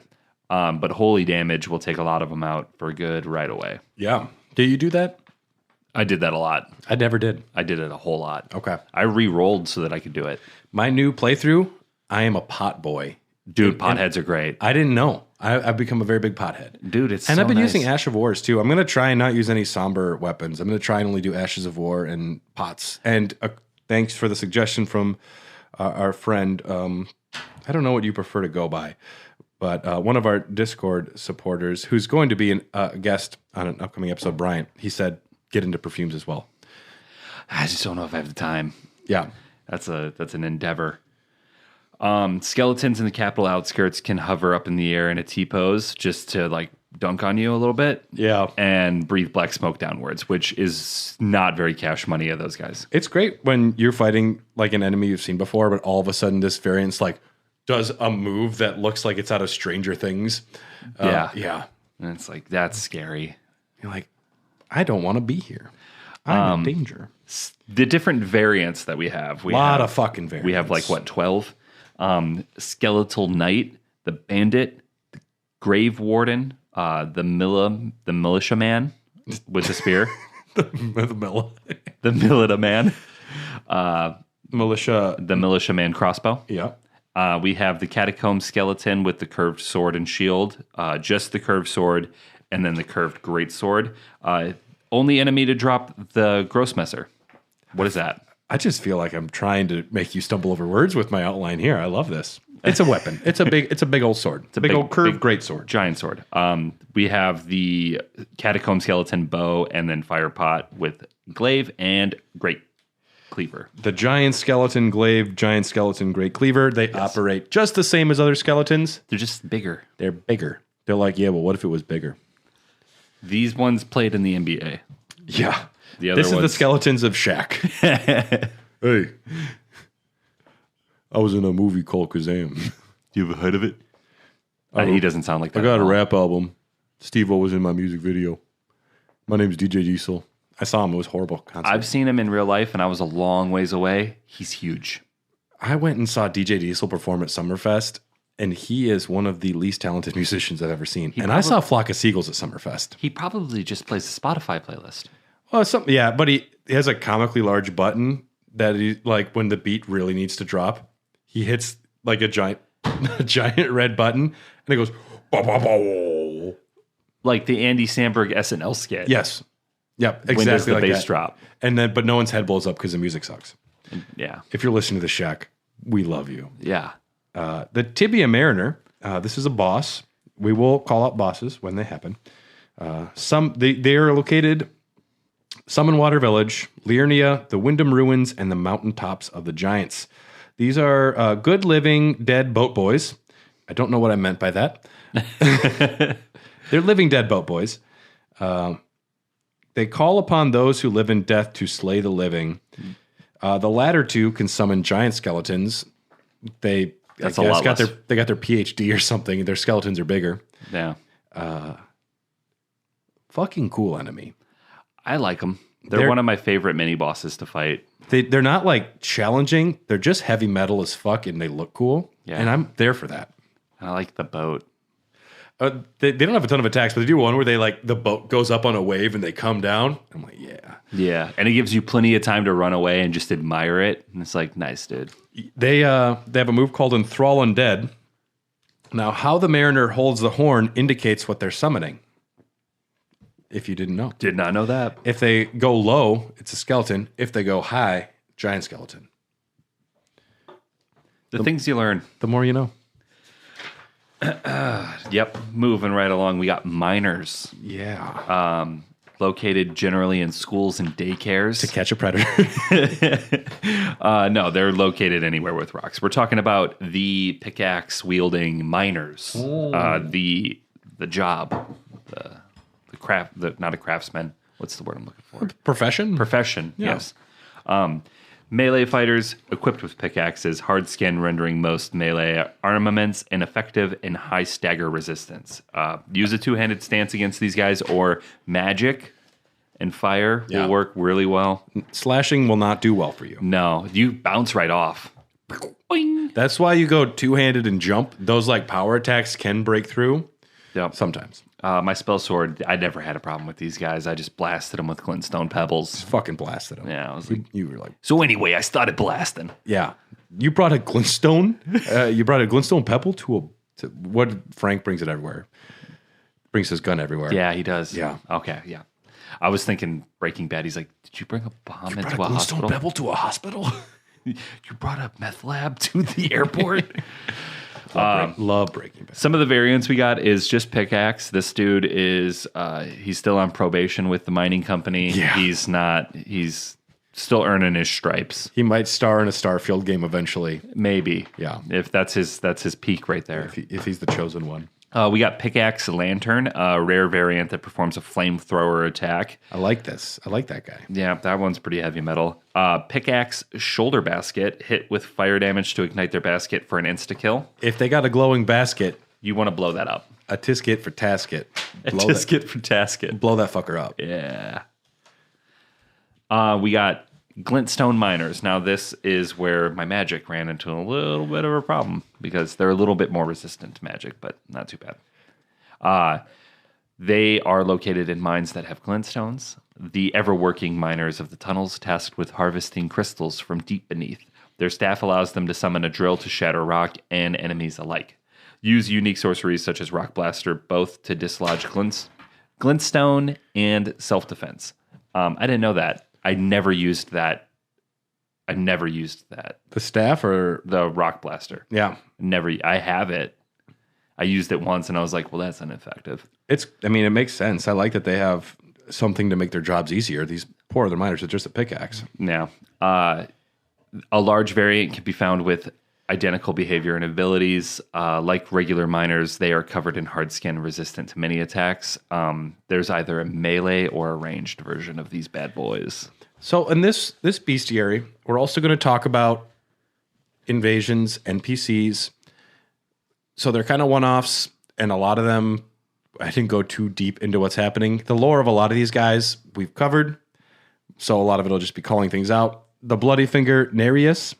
But holy damage will take a lot of them out for good right away. Yeah. Do you do that? I did that a lot. I never did. I did it a whole lot. Okay. I re-rolled so that I could do it. My new playthrough, I am a pot boy. Dude, potheads are great. I didn't know. I've become a very big pothead. Dude, it's and so I've been nice. using Ash of Wars too. I'm going to try and not use any somber weapons. I'm going to try and only do Ashes of War and pots. And thanks for the suggestion from our friend. I don't know what you prefer to go by, but one of our Discord supporters who's going to be a guest on an upcoming episode, Bryant, he said, get into perfumes as well. I just don't know if I have the time. Yeah. That's an endeavor. Skeletons in the capital outskirts can hover up in the air in a T-pose just to like dunk on you a little bit. Yeah. And breathe black smoke downwards, which is not very cash money of those guys. It's great when you're fighting like an enemy you've seen before, but all of a sudden this variant's like does a move that looks like it's out of Stranger Things. Yeah. And it's like, that's scary. You're like, I don't want to be here. I'm in danger. The different variants that we have. A lot of fucking variants. We have like, what, 12? Skeletal Knight, the Bandit, the Grave Warden, the Militia Man, with a spear. the Milita man. militia. The militiaman crossbow. Yeah. We have the catacomb skeleton with the curved sword and shield, just the curved sword, and then the curved great sword. Only enemy to drop the grossmesser. What is that? I just feel like I'm trying to make you stumble over words with my outline here. I love this. It's a weapon. It's a big old sword. It's a big old curved great sword. Giant sword. We have the catacomb skeleton bow and then fire pot with glaive and great cleaver. The giant skeleton glaive, giant skeleton great cleaver, they operate just the same as other skeletons. They're just bigger. They're bigger. They're like, yeah, well, what if it was bigger? These ones played in the NBA. Yeah. The other This is the skeletons of Shaq. Hey. I was in a movie called Kazam. You ever heard of it? He doesn't sound like that. I got a rap album. Steve-O was in my music video. My name's DJ Diesel. I saw him. It was horrible concert. I've seen him in real life, and I was a long ways away. He's huge. I went and saw DJ Diesel perform at Summerfest, and he is one of the least talented musicians I've ever seen. I saw Flock of Seagulls at Summerfest. He probably just plays the Spotify playlist. Well, yeah, but he has a comically large button that he, like, when the beat really needs to drop, he hits like a giant red button, and it goes, bah, bah, bah. Like the Andy Samberg SNL skit. Yes. Yep, exactly. When does the like bass that. drop? And then, but no one's head blows up because the music sucks. Yeah. If you're listening to the Shack, we love you. Yeah. The Tibia Mariner, this is a boss. We will call out bosses when they happen. They are located Summonwater Village, Liurnia, the Wyndham Ruins, and the mountaintops of the Giants. These are good living dead boat boys. I don't know what I meant by that. They're living dead boat boys. They call upon those who live in death to slay the living. The latter two can summon giant skeletons. They got their PhD or something. Their skeletons are bigger. Yeah. Fucking cool enemy. I like them. They're one of my favorite mini bosses to fight. They're not like challenging. They're just heavy metal as fuck, and they look cool. Yeah. And I'm there for that. I like the boat. They don't have a ton of attacks, but they do one where they like the boat goes up on a wave and they come down. I'm like, yeah. Yeah. And it gives you plenty of time to run away and just admire it. And it's like, nice, dude. They have a move called Enthrall Undead. Now, how the Mariner holds the horn indicates what they're summoning. If you didn't know. Did not know that. If they go low, it's a skeleton. If they go high, giant skeleton. The things you learn. The more you know. Yep. Moving right along. We got miners. Yeah. Located generally in schools and daycares. To catch a predator. No, they're located anywhere with rocks. We're talking about the pickaxe wielding miners. The job. The craft, not a craftsman. What's the word I'm looking for? Profession, Yeah. yes. Melee fighters equipped with pickaxes, hard skin rendering most melee armaments ineffective and high stagger resistance. Use a two-handed stance against these guys, or magic and fire will work really well. Slashing will not do well for you. No, you bounce right off. Boing. That's why you go two-handed and jump. Those like power attacks can break through. Yep. Sometimes. My spell sword, I never had a problem with these guys. I just blasted them with glintstone pebbles. Fucking blasted them. Yeah, I was like, You were like, so anyway, I started blasting. yeah. You brought a glintstone. You brought a glintstone pebble to what? Frank brings it everywhere. Brings his gun everywhere. Yeah, he does. Yeah. Okay, yeah. I was thinking Breaking Bad. He's like, did you bring a bomb into a glintstone hospital? pebble to a hospital. You brought a meth lab to the airport? Love Breaking Bad. Some of the variants we got is just pickaxe. This dude is he's still on probation with the mining company. Yeah. He's still earning his stripes. He might star in a Starfield game eventually. Maybe. Yeah. If that's his peak right there. If he's the chosen one. We got Pickaxe Lantern, a rare variant that performs a flamethrower attack. I like this. I like that guy. Yeah, that one's pretty heavy metal. Pickaxe Shoulder Basket, hit with fire damage to ignite their basket for an insta-kill. If they got a glowing basket, You want to blow that up. a tisket for tasket. A tisket for tasket. Blow that fucker up. Yeah. We got Glintstone Miners. Now, this is where my magic ran into a little bit of a problem because they're a little bit more resistant to magic, but not too bad. They are located in mines that have glintstones. The ever-working miners of the tunnels tasked with harvesting crystals from deep beneath. Their staff allows them to summon a drill to shatter rock and enemies alike. Use unique sorceries such as Rock Blaster both to dislodge glintstone and self-defense. I didn't know that. I never used that. The staff or The Rock Blaster. yeah. Never. I have it. I used it once and I was like, well, that's ineffective. It makes sense. I like that they have something to make their jobs easier. These poor other miners with just a pickaxe. Now, a large variant can be found with identical behavior and abilities. Like regular miners, they are covered in hard skin, resistant to many attacks. There's either a melee or a ranged version of these bad boys. So in this bestiary, we're also going to talk about invasions, NPCs. So they're kind of one-offs, and a lot of them, I didn't go too deep into what's happening. The lore of a lot of these guys we've covered, so a lot of it will just be calling things out. The Bloody Finger Nereus.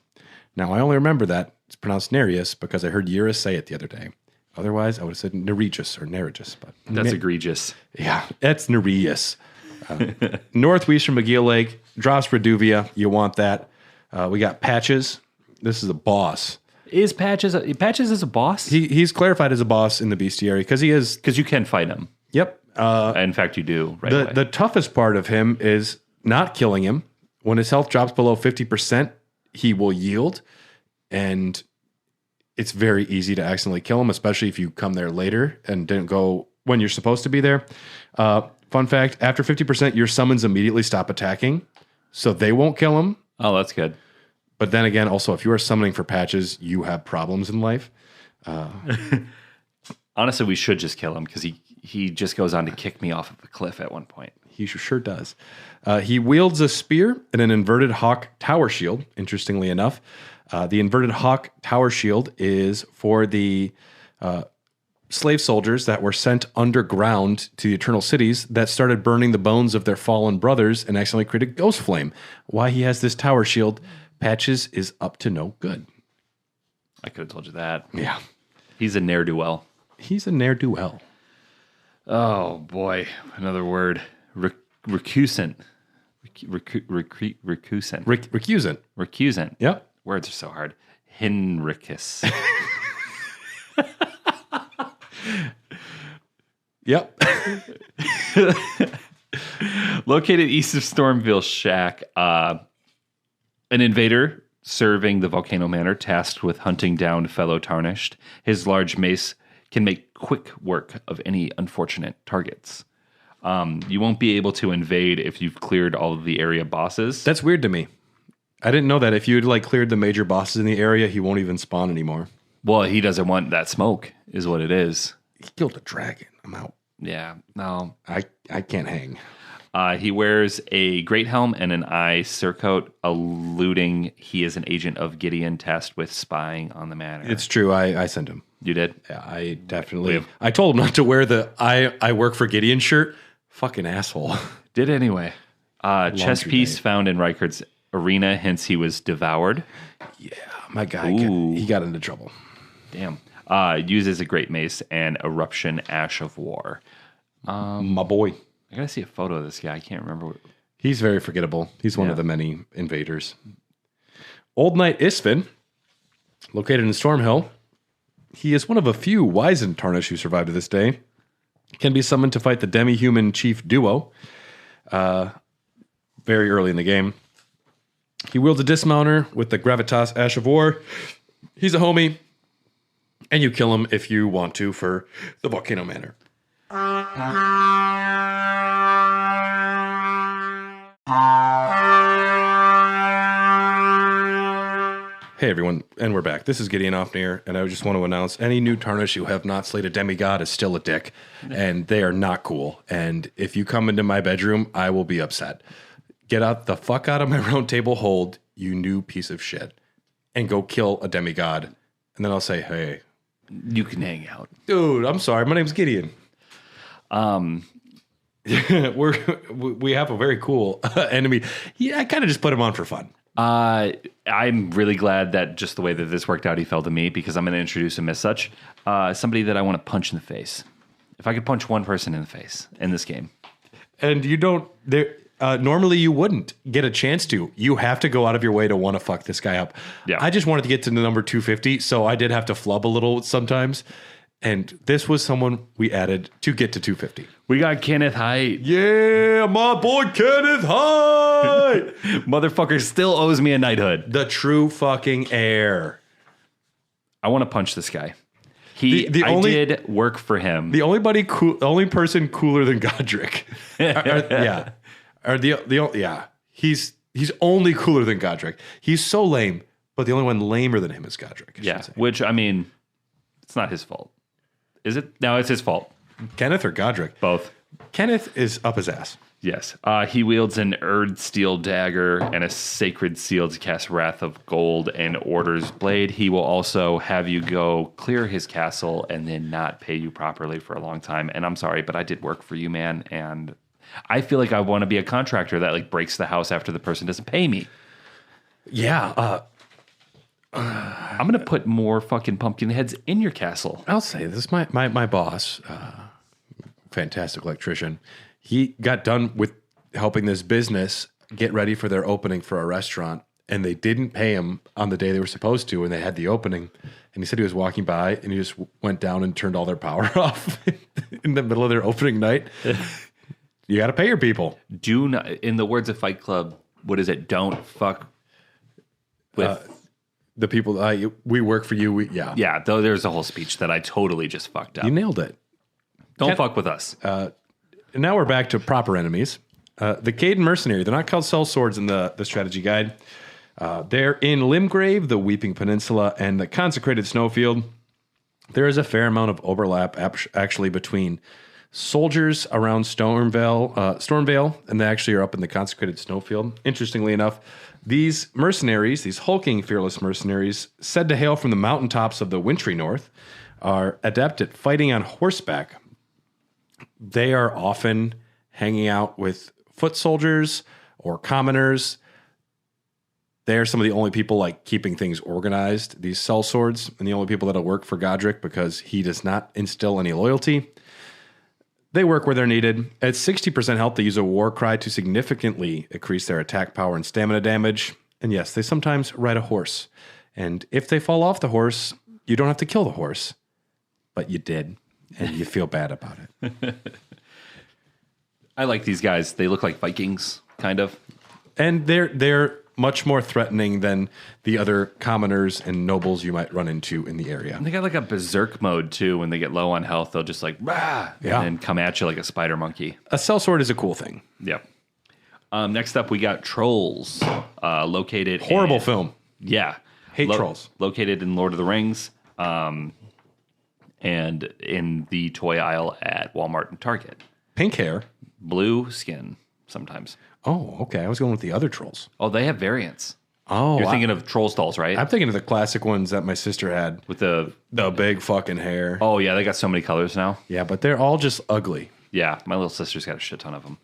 Now, I only remember that it's pronounced Nereus because I heard Eurus say it the other day. Otherwise, I would have said Neregus or Neregus. But That's egregious. yeah, that's Nereus. Northwest from McGill Lake, drops Reduvia. You want that. We got Patches. This is a boss. Is Patches is a boss? He's clarified as a boss in the bestiary because he is. Because you can fight him. Yep. In fact, you do right away. The toughest part of him is not killing him. When his health drops below 50%, he will yield. And it's very easy to accidentally kill him, especially if you come there later and didn't go when you're supposed to be there. Fun fact, after 50%, your summons immediately stop attacking. So they won't kill him. Oh, that's good. But then again, also, if you are summoning for Patches, you have problems in life. Honestly, we should just kill him because he just goes on to kick me off of the cliff at one point. He sure does. He wields a spear and an inverted hawk tower shield, interestingly enough. The inverted hawk tower shield is for the slave soldiers that were sent underground to the Eternal Cities that started burning the bones of their fallen brothers and accidentally created ghost flame. Why he has this tower shield, Patches is up to no good. I could have told you that. Yeah. He's a ne'er-do-well. He's a ne'er-do-well. Oh, boy. Another word. Recusant. Recusant. Recusant. Recusant. Yep. Words are so hard. Hinricus. Yep. Located east of Stormville Shack, an invader serving the Volcano Manor tasked with hunting down fellow Tarnished. His large mace can make quick work of any unfortunate targets. You won't be able to invade if you've cleared all of the area bosses. That's weird to me. I didn't know that. If you'd cleared the major bosses in the area, he won't even spawn anymore. Well, he doesn't want that smoke, is what it is. He killed a dragon. I'm out. Yeah, no. I can't hang. He wears a great helm and an eye surcoat, alluding he is an agent of Gideon tasked with spying on the manor. It's true. I sent him. You did? Yeah, I definitely. I told him not to wear the I work for Gideon shirt. Fucking asshole. Did anyway. Chess piece found in Reichard's arena, hence he was devoured. Yeah, my guy, he got into trouble. Damn. Uses a great mace and eruption ash of war. My boy. I gotta see a photo of this guy. I can't remember. He's very forgettable. He's one of the many invaders. Old Knight Isfin, located in Stormhill. He is one of a few wizened Tarnished who survived to this day. Can be summoned to fight the demi-human chief duo very early in the game. He wields a dismounter with the Gravitas Ash of War. He's a homie, and you kill him if you want to for the Volcano Manor. Hey everyone, and we're back. This is Gideon Offnear, and I just want to announce any new Tarnished who have not slayed a demigod is still a dick, and they are not cool. And if you come into my bedroom, I will be upset. Get out the fuck out of my round table hold, you new piece of shit, and go kill a demigod. And then I'll say, hey. You can hang out. Dude, I'm sorry. My name's Gideon. We have a very cool enemy. Yeah, I kind of just put him on for fun. I'm really glad that just the way that this worked out, he fell to me because I'm going to introduce him as such. Somebody that I want to punch in the face If I could punch one person in the face in this game. And you don't, normally you wouldn't get a chance to. You have to go out of your way to want to fuck this guy up. Yeah. I just wanted to get to the number 250, so I did have to flub a little sometimes. And this was someone we added to get to 250. We got Kenneth Haight. Yeah, my boy Kenneth Haight. Motherfucker still owes me a knighthood. The true fucking heir. I want to punch this guy. I did work for him. The only person cooler than Godric. He's only cooler than Godric. He's so lame, but the only one lamer than him is Godric. Which, I mean, it's not his fault. Is it? No, it's his fault. Kenneth or Godric? Both. Kenneth is up his ass. Yes. He wields an Erd steel dagger and a sacred seal to cast Wrath of Gold and Order's Blade. He will also have you go clear his castle and then not pay you properly for a long time. And I'm sorry, but I did work for you, man. And I feel like I want to be a contractor that like breaks the house after the person doesn't pay me. Yeah. I'm going to put more fucking pumpkin heads in your castle. I'll say this. My boss, fantastic electrician, he got done with helping this business get ready for their opening for a restaurant, and they didn't pay him on the day they were supposed to, and they had the opening. And he said he was walking by, and he just went down and turned all their power off in the middle of their opening night. You got to pay your people. Do not, in the words of Fight Club, what is it? Don't fuck with the people. We work for you. Yeah. Though there's a whole speech that I totally just fucked up. You nailed it. Don't fuck with us. And now we're back to proper enemies. The Caden Mercenary. They're not called sellswords in the strategy guide. They're in Limgrave, the Weeping Peninsula, and the Consecrated Snowfield. There is a fair amount of overlap actually between soldiers around Stormvale, and they actually are up in the Consecrated Snowfield. Interestingly enough, these mercenaries, these hulking, fearless mercenaries, said to hail from the mountaintops of the wintry north, are adept at fighting on horseback. They are often hanging out with foot soldiers or commoners. They are some of the only people like keeping things organized, these sellswords, and the only people that'll work for Godric because he does not instill any loyalty. They work where they're needed. At 60% health, they use a war cry to significantly increase their attack power and stamina damage. And yes, they sometimes ride a horse. And if they fall off the horse, you don't have to kill the horse. But you did, and you feel bad about it. I like these guys. They look like Vikings, kind of. And they're much more threatening than the other commoners and nobles you might run into in the area. And they got like a berserk mode, too. When they get low on health, they'll just like, rah, and come at you like a spider monkey. A sellsword is a cool thing. Yep. Next up, we got Trolls, located Horrible film. Yeah. Hate Trolls. Located in Lord of the Rings. And in the toy aisle at Walmart and Target. Pink hair. Blue skin, sometimes. Oh, okay. I was going with the other trolls. Oh, they have variants. Oh, You're thinking of Trolls dolls, right? I'm thinking of the classic ones that my sister had. With the big fucking hair. Oh, yeah, they got so many colors now. Yeah, but they're all just ugly. Yeah, my little sister's got a shit ton of them.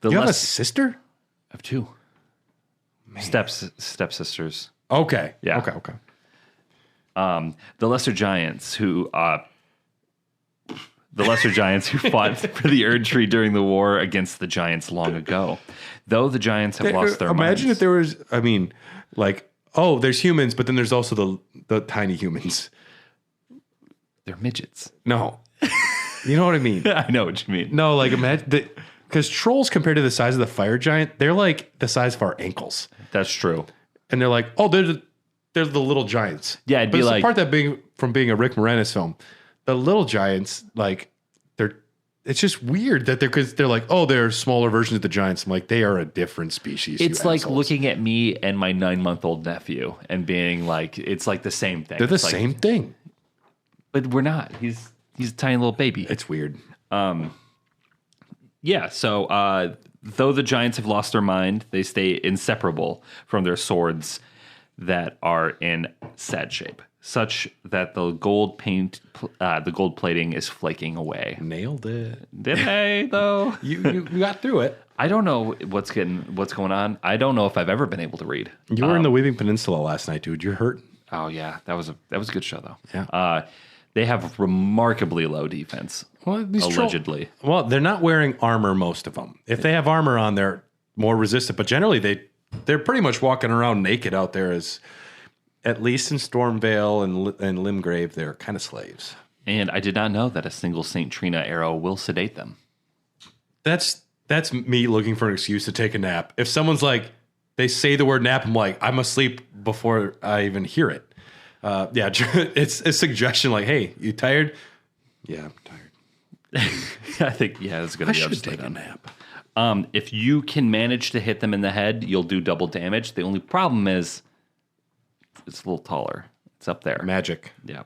You have a sister? I have two. Stepsisters. Okay. Yeah. Okay. The Lesser Giants who fought for the Erd Tree during the war against the Giants long ago. Though the Giants have lost their minds. Imagine if there was, there's humans, but then there's also the tiny humans. They're midgets. No. You know what I mean? I know what you mean. No, like imagine, because trolls compared to the size of the fire giant, they're like the size of our ankles. That's true. And they're like, they're the little giants. Yeah, it'd but be it's like the part that being a Rick Moranis film. The little giants, like it's just weird that they're like, oh, they're smaller versions of the giants. I'm like, they are a different species. It's like looking at me and my 9-month-old nephew and being like, it's like the same thing. They're the same thing. But we're not. He's a tiny little baby. It's weird. Yeah, so though the giants have lost their mind, they stay inseparable from their swords that are in sad shape, such that the gold plating is flaking away. Nailed it. Did I though? You got through it. I don't know what's going on. I don't know if I've ever been able to read. You were in the Weeping Peninsula last night, dude. You're hurting. Oh yeah, that was a good show though. Yeah. They have remarkably low defense, Well, allegedly. Well, they're not wearing armor, most of them. If they have armor on, they're more resistant. But generally, they're pretty much walking around naked out there. As at least in Stormvale and Limgrave, they're kind of slaves. And I did not know that a single St. Trina arrow will sedate them. That's me looking for an excuse to take a nap. If someone's like, they say the word nap, I'm like, I'm asleep before I even hear it. Yeah, it's a suggestion like, hey, you tired? Yeah, I'm tired. I think, it's going to be should upside take a down. nap. If you can manage to hit them in the head, you'll do double damage. The only problem is it's a little taller. It's up there. Magic. Yeah.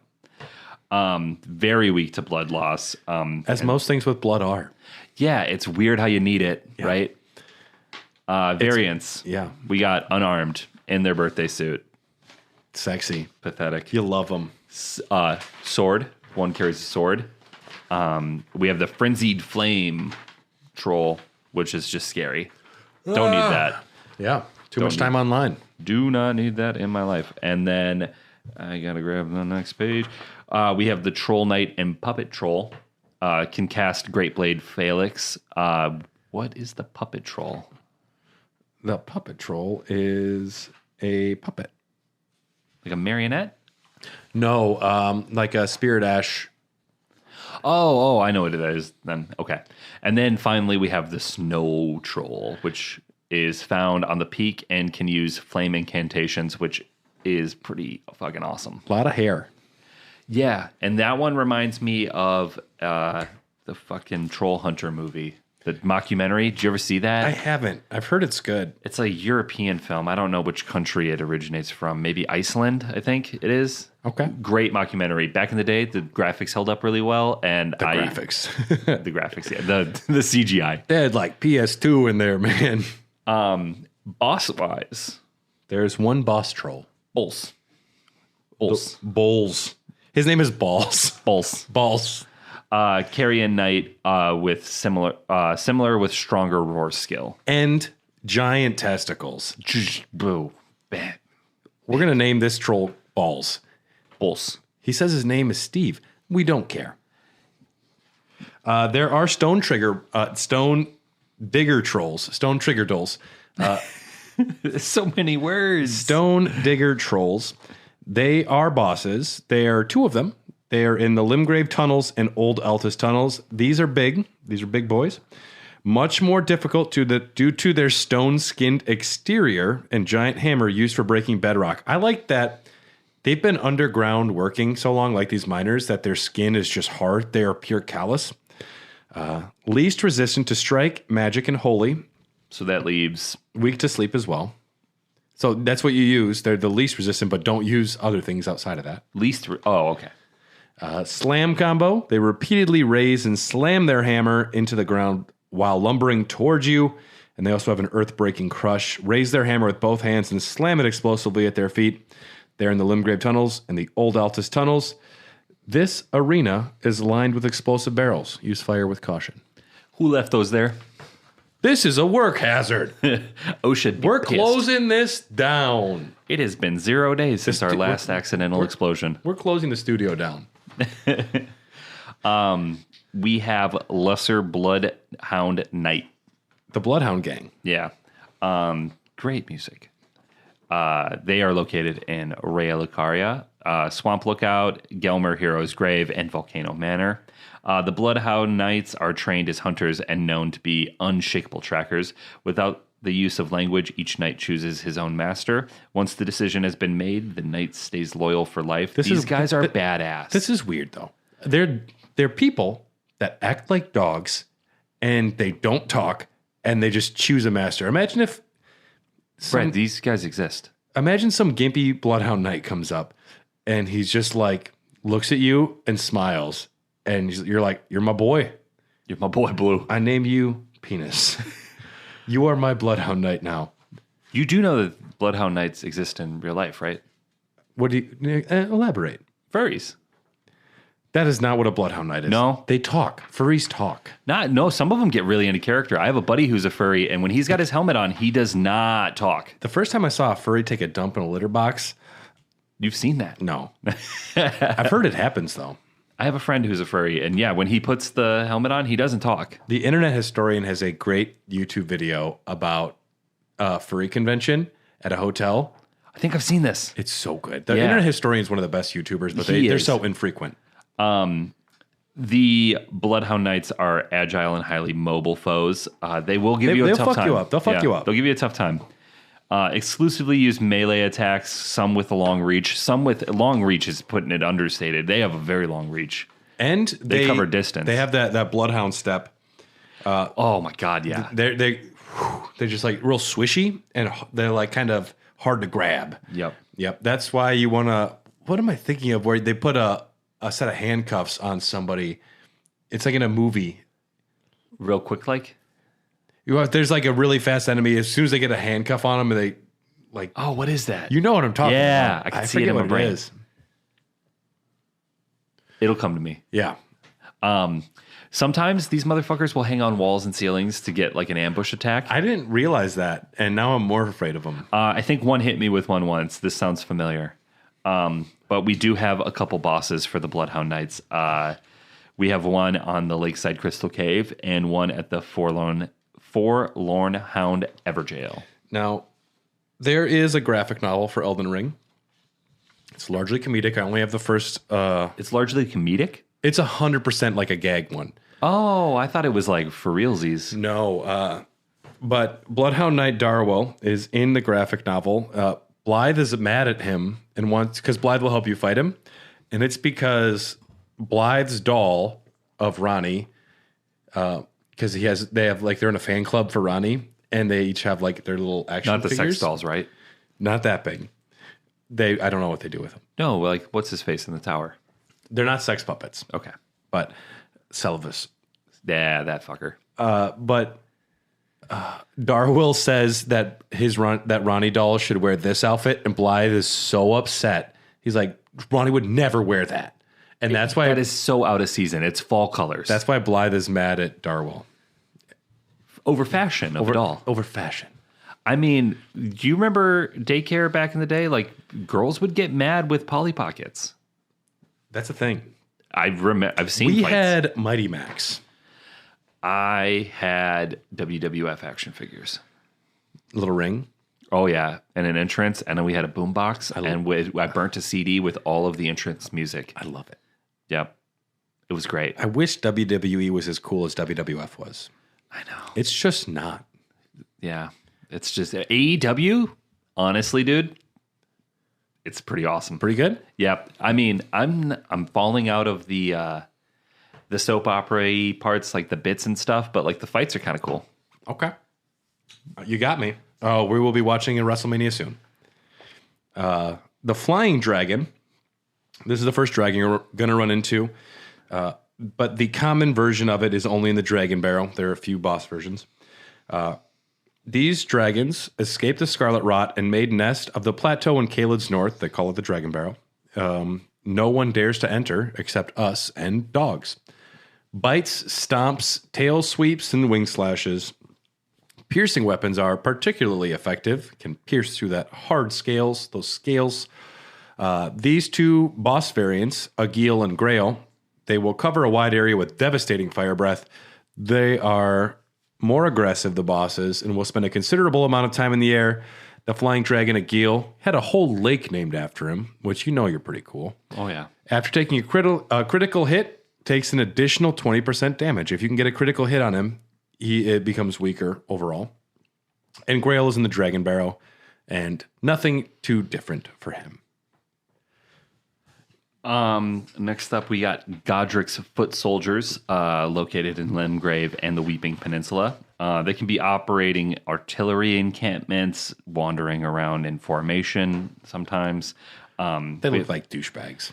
Very weak to blood loss. As most things with blood are. Yeah, it's weird how you need it, right? Variants. Yeah. We got unarmed in their birthday suit. Sexy. Pathetic. You love them. Sword. One carries a sword. We have the frenzied flame troll, which is just scary. Don't need that. Yeah. Too much time online. Do not need that in my life. And then I gotta grab the next page. We have the Troll Knight and Puppet Troll. Can cast Great Blade Phalanx. What is the Puppet Troll? The Puppet Troll is a puppet. Like a marionette? No, like a Spirit Ash. Oh, I know what it is then. Okay. And then finally we have the Snow Troll, which is found on the peak and can use flame incantations, which is pretty fucking awesome. A lot of hair. Yeah, and that one reminds me of the fucking Troll Hunter movie, the mockumentary. Did you ever see that? I haven't. I've heard it's good. It's a European film. I don't know which country it originates from. Maybe Iceland, I think it is. Okay. Great mockumentary. Back in the day, the graphics held up really well. And The graphics. The graphics, yeah. The CGI. They had like PS2 in there, man. Boss-wise, There's one boss troll. Bulls. Bowls. His name is Balls. Balls. Carrion Knight with similar with stronger roar skill. And giant testicles. Boo. Bad. We're going to name this troll Balls. Bulls. He says his name is Steve. We don't care. There are stone digger trolls. Stone trigger dolls. So many words. Stone digger trolls. They are bosses. There are two of them. They are in the Limgrave tunnels and Old Altus tunnels. These are big. These are big boys. Much more difficult due to their stone-skinned exterior and giant hammer used for breaking bedrock. I like that they've been underground working so long, like these miners, that their skin is just hard. They are pure callus. Least resistant to strike, magic, and holy. So that leaves Weak to sleep as well. So that's what you use. They're the least resistant, but don't use other things outside of that. okay. Slam combo. They repeatedly raise and slam their hammer into the ground while lumbering towards you. And they also have an earth-breaking crush. Raise their hammer with both hands and slam it explosively at their feet. They're in the Limgrave tunnels and the Old Altus tunnels. This arena is lined with explosive barrels. Use fire with caution. Who left those there? This is a work hazard. OSHA. We're closing this down. It has been 0 days since our last accidental explosion. We're closing the studio down. We have Lesser Bloodhound Knight. The Bloodhound Gang. Yeah. Great music. They are located in Rea Lucaria, Swamp Lookout, Gelmer Hero's Grave, and Volcano Manor. The Bloodhound Knights are trained as hunters and known to be unshakable trackers. Without the use of language, each knight chooses his own master. Once the decision has been made, the knight stays loyal for life. These guys are badass. This is weird, though. They're people that act like dogs, and they don't talk, and they just choose a master. Imagine if... Brad, these guys exist. Imagine some gimpy Bloodhound Knight comes up, and he's just like, looks at you and smiles, and you're like, you're my boy. You're my boy, Blue. I name you Penis. You are my Bloodhound Knight now. You do know that Bloodhound Knights exist in real life, right? What do you... elaborate. Furries. That is not what a Bloodhound Knight is. No. They talk. Furries talk. No, some of them get really into character. I have a buddy who's a furry, and when he's got his helmet on, he does not talk. The first time I saw a furry take a dump in a litter box... You've seen that. No. I've heard it happens, though. I have a friend who's a furry, and yeah, when he puts the helmet on, he doesn't talk. The Internet Historian has a great YouTube video about a furry convention at a hotel. I think I've seen this. It's so good. The Internet Historian is one of the best YouTubers, but they're so infrequent. The Bloodhound Knights are agile and highly mobile foes. They will give you a tough time. They'll fuck you up. They'll give you a tough time. Exclusively use melee attacks, some with a long reach. Some with long reach is putting it understated. They have a very long reach. And they cover distance. They have that Bloodhound step. Oh my God, yeah. They're just like real swishy, and they're like kind of hard to grab. Yep. That's why you want to. What am I thinking of? Where they put a set of handcuffs on somebody. It's like in a movie. Real quick, like. There's like a really fast enemy. As soon as they get a handcuff on them, they like. Oh, what is that? You know what I'm talking about. Yeah, I can see it in my brain. It'll come to me. Yeah. Sometimes these motherfuckers will hang on walls and ceilings to get like an ambush attack. I didn't realize that, and now I'm more afraid of them. I think one hit me with one once. This sounds familiar. But we do have a couple bosses for the Bloodhound Knights. We have one on the Lakeside Crystal Cave and one at the Forlorn Hound Everjail. Now, there is a graphic novel for Elden Ring. It's largely comedic. I only have the first. It's largely comedic? It's 100% like a gag one. Oh, I thought it was like for realsies. No, but Bloodhound Knight Darwell is in the graphic novel. Blythe is mad at him and wants, because Blythe will help you fight him, and it's because Blythe's doll of Ronnie, because they're in a fan club for Ronnie, and they each have like their little action Not the figures. sex dolls, right? Not that big. I don't know what they do with them. No, like what's his face in the tower? They're not sex puppets. Okay. But Selvus. Yeah, that fucker. But Darwell says that that Ronnie doll should wear this outfit, and Blythe is so upset. He's like, Ronnie would never wear that. And that's why that is so out of season. It's fall colors. That's why Blythe is mad at Darwell. Over fashion of it all. Over fashion. I mean, do you remember daycare back in the day? Like, girls would get mad with Polly Pockets. That's a thing. I've seen We fights. had Mighty Max. I had WWF action figures. Little ring. Oh, yeah. And an entrance. And then we had a boombox. I burnt a CD with all of the entrance music. I love it. Yep. It was great. I wish WWE was as cool as WWF was. I know. It's just not. Yeah. It's just AEW. Honestly, dude, it's pretty awesome. Pretty good? Yep. I mean, I'm falling out of the soap opera parts, like the bits and stuff, but like the fights are kind of cool. Okay. You got me. Oh, we will be watching a WrestleMania soon. The Flying Dragon. This is the first dragon you're going to run into. But the common version of it is only in the Dragon Barrow. There are a few boss versions. These dragons escaped the Scarlet Rot and made nest of the plateau in Caelid's north. They call it the Dragon Barrow. No one dares to enter except us and dogs. Bites, stomps, tail sweeps, and wing slashes. Piercing weapons are particularly effective, can pierce through those scales. These two boss variants, Agil and Grail, they will cover a wide area with devastating fire breath. They are more aggressive, the bosses, and will spend a considerable amount of time in the air. The flying dragon Agil had a whole lake named after him, which you're pretty cool. Oh, yeah. After taking a critical hit, takes an additional 20% damage. If you can get a critical hit on him, it becomes weaker overall. And Grail is in the Dragon Barrow, and nothing too different for him. Next up, we got Godric's Foot Soldiers, located in Limgrave and the Weeping Peninsula. They can be operating artillery encampments, wandering around in formation sometimes. They look like douchebags.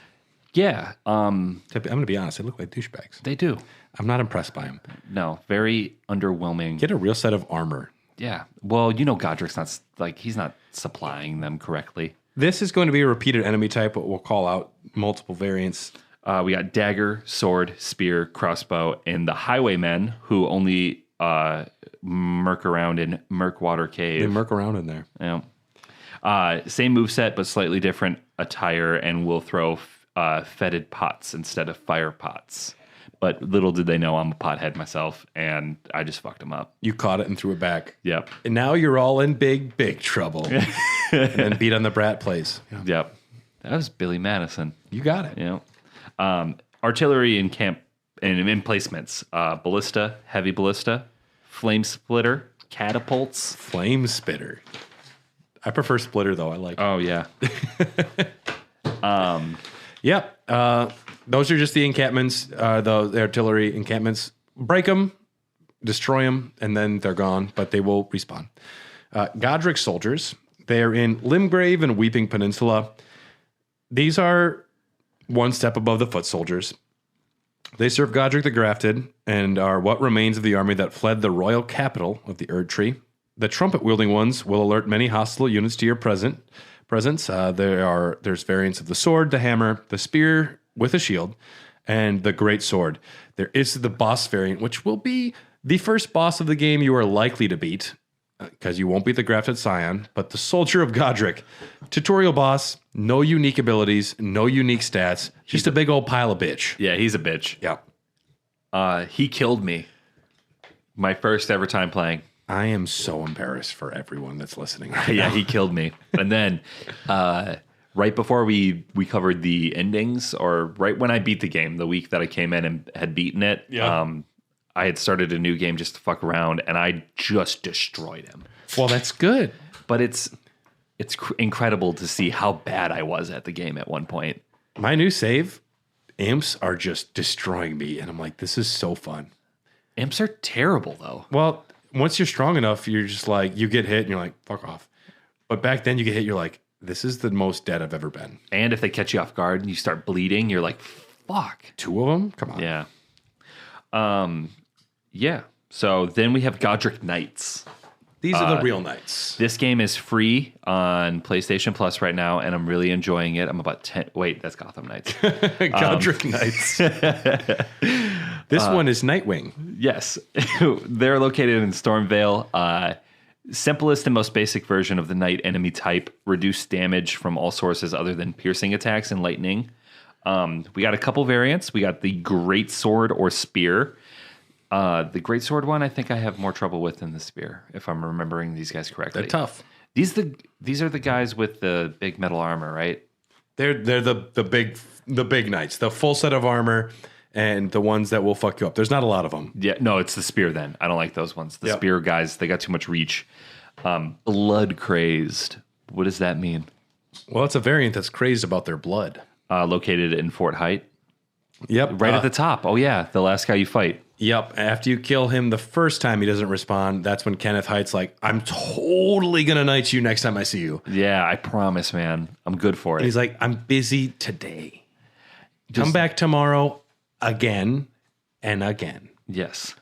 Yeah. I'm going to be honest. They look like douchebags. They do. I'm not impressed by them. No, very underwhelming. Get a real set of armor. Yeah. Well, Godric's he's not supplying them correctly. This is going to be a repeated enemy type, but we'll call out multiple variants. We got dagger, sword, spear, crossbow, and the highwaymen who only murk around in Murkwater Cave. They murk around in there. Yeah. Same moveset, but slightly different attire, and will throw fetid pots instead of fire pots. But little did they know I'm a pothead myself, and I just fucked them up. You caught it and threw it back. Yep. And now you're all in big trouble. And then beat on the brat plays. Yeah. Yep. That was Billy Madison. You got it. You know, artillery in camp and in placements: ballista, heavy ballista, flame splitter, catapults, Flame spitter. I prefer splitter though. I like. Oh yeah. Yep. Those are just the encampments. The artillery encampments. Break them, destroy them, and then they're gone. But they will respawn. Godric soldiers. They're in Limgrave and Weeping Peninsula. These are one step above the foot soldiers. They serve Godric the Grafted and are what remains of the army that fled the royal capital of the Erd Tree. The trumpet-wielding ones will alert many hostile units to your presence. There's variants of the sword, the hammer, the spear with a shield, and the great sword. There is the boss variant, which will be the first boss of the game you are likely to beat, because you won't beat the Grafted Scion, but the Soldier of Godric. Tutorial boss, no unique abilities, no unique stats, just a big old pile of bitch. Yeah, he's a bitch. Yeah. He killed me. My first ever time playing. I am so embarrassed for everyone that's listening. Yeah, he killed me. And then right before we covered the endings, or right when I beat the game, the week that I came in and had beaten it, I had started a new game just to fuck around, and I just destroyed him. Well, that's good. But it's incredible to see how bad I was at the game at one point. My new save, imps are just destroying me, and I'm like, this is so fun. Imps are terrible, though. Well, once you're strong enough, you're just like, you get hit, and you're like, fuck off. But back then, you get hit, you're like, this is the most dead I've ever been. And if they catch you off guard and you start bleeding, you're like, fuck. 2 of them? Come on. Yeah. Yeah. So then we have Godric Knights. These are the real knights. This game is free on PlayStation Plus right now, and I'm really enjoying it. I'm about 10. Wait, that's Gotham Knights. Godric Knights. This one is Nightwing. Yes. They're located in Stormvale. Simplest and most basic version of the knight enemy type. Reduced damage from all sources other than piercing attacks and lightning. We got a couple variants. We got the Great Sword or Spear. The Great Sword one, I think I have more trouble with than the Spear, if I'm remembering these guys correctly. They're tough. These are the guys with the big metal armor, right? They're the big knights, the full set of armor, and the ones that will fuck you up. There's not a lot of them. Yeah, no, it's the Spear then. I don't like those ones. The Spear guys, they got too much reach. Blood crazed. What does that mean? Well, it's a variant that's crazed about their blood. Located in Fort Height. Yep. Right at the top. Oh, yeah. The last guy you fight. Yep. After you kill him the first time he doesn't respond, that's when Kenneth Height's like, I'm totally going to knight you next time I see you. Yeah, I promise, man. I'm good for it. And he's like, I'm busy today. Come back tomorrow again and again. Yes.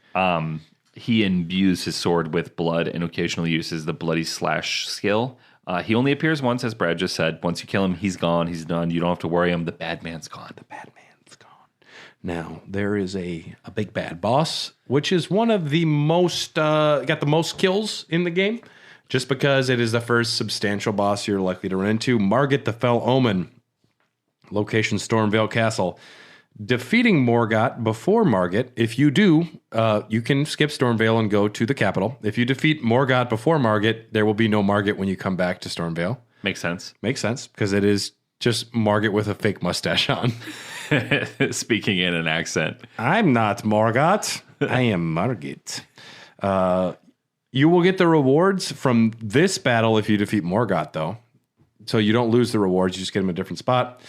He imbues his sword with blood and occasionally uses the bloody slash skill. He only appears once, as Brad just said. Once you kill him, he's gone. He's done. You don't have to worry him. The bad man's gone. The bad man's gone. Now, there is a big bad boss, which is one of the most, got the most kills in the game, just because it is the first substantial boss you're likely to run into. Margit the Fell Omen, location Stormvale Castle. Defeating Morgott before Margit. If you do, you can skip Stormvale and go to the capital. If you defeat Morgott before Margit, there will be no Margit when you come back to Stormvale. Makes sense. Makes sense, because it is just Margit with a fake mustache on. Speaking in an accent. I'm not Morgott. I am Margit. You will get the rewards from this battle if you defeat Morgott, though. So you don't lose the rewards. You just get them in a different spot.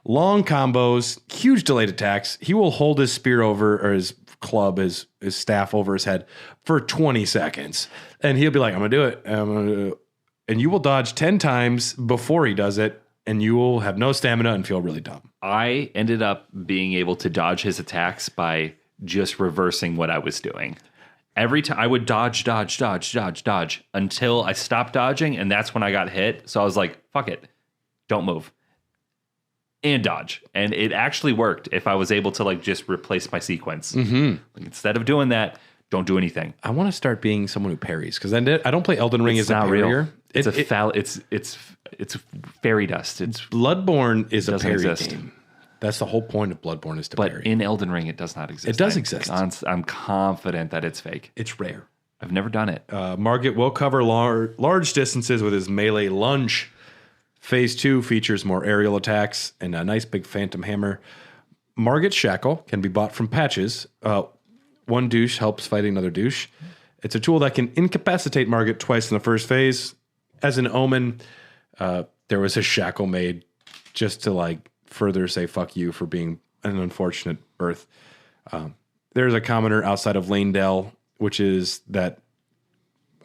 Long combos, huge delayed attacks. He will hold his spear over, or his club, his staff over his head for 20 seconds. And he'll be like, I'm going to do it. I'm going to do it. And you will dodge 10 times before he does it. And you will have no stamina and feel really dumb. I ended up being able to dodge his attacks by just reversing what I was doing. Every time I would dodge until I stopped dodging. And that's when I got hit. So I was like, fuck it. Don't move. And dodge. And it actually worked if I was able to like just replace my sequence. Like, instead of doing that, don't do anything. I want to start being someone who parries, because I don't play Elden Ring as a not parrier. Real. It's fairy dust. It's Bloodborne is a parry exist. game. That's the whole point of Bloodborne is to But parry. in Elden Ring, it does not exist. It does exist. I'm confident that it's fake. It's rare. I've never done it. Margit will cover large distances with his melee lunge. Phase 2 features more aerial attacks and a nice big phantom hammer. Margit's shackle can be bought from patches. One douche helps fighting another douche. It's a tool that can incapacitate Margit twice in the first phase. As an omen, there was a shackle made just to like further say fuck you for being an unfortunate birth. There's a commoner outside of Lanedale, which is that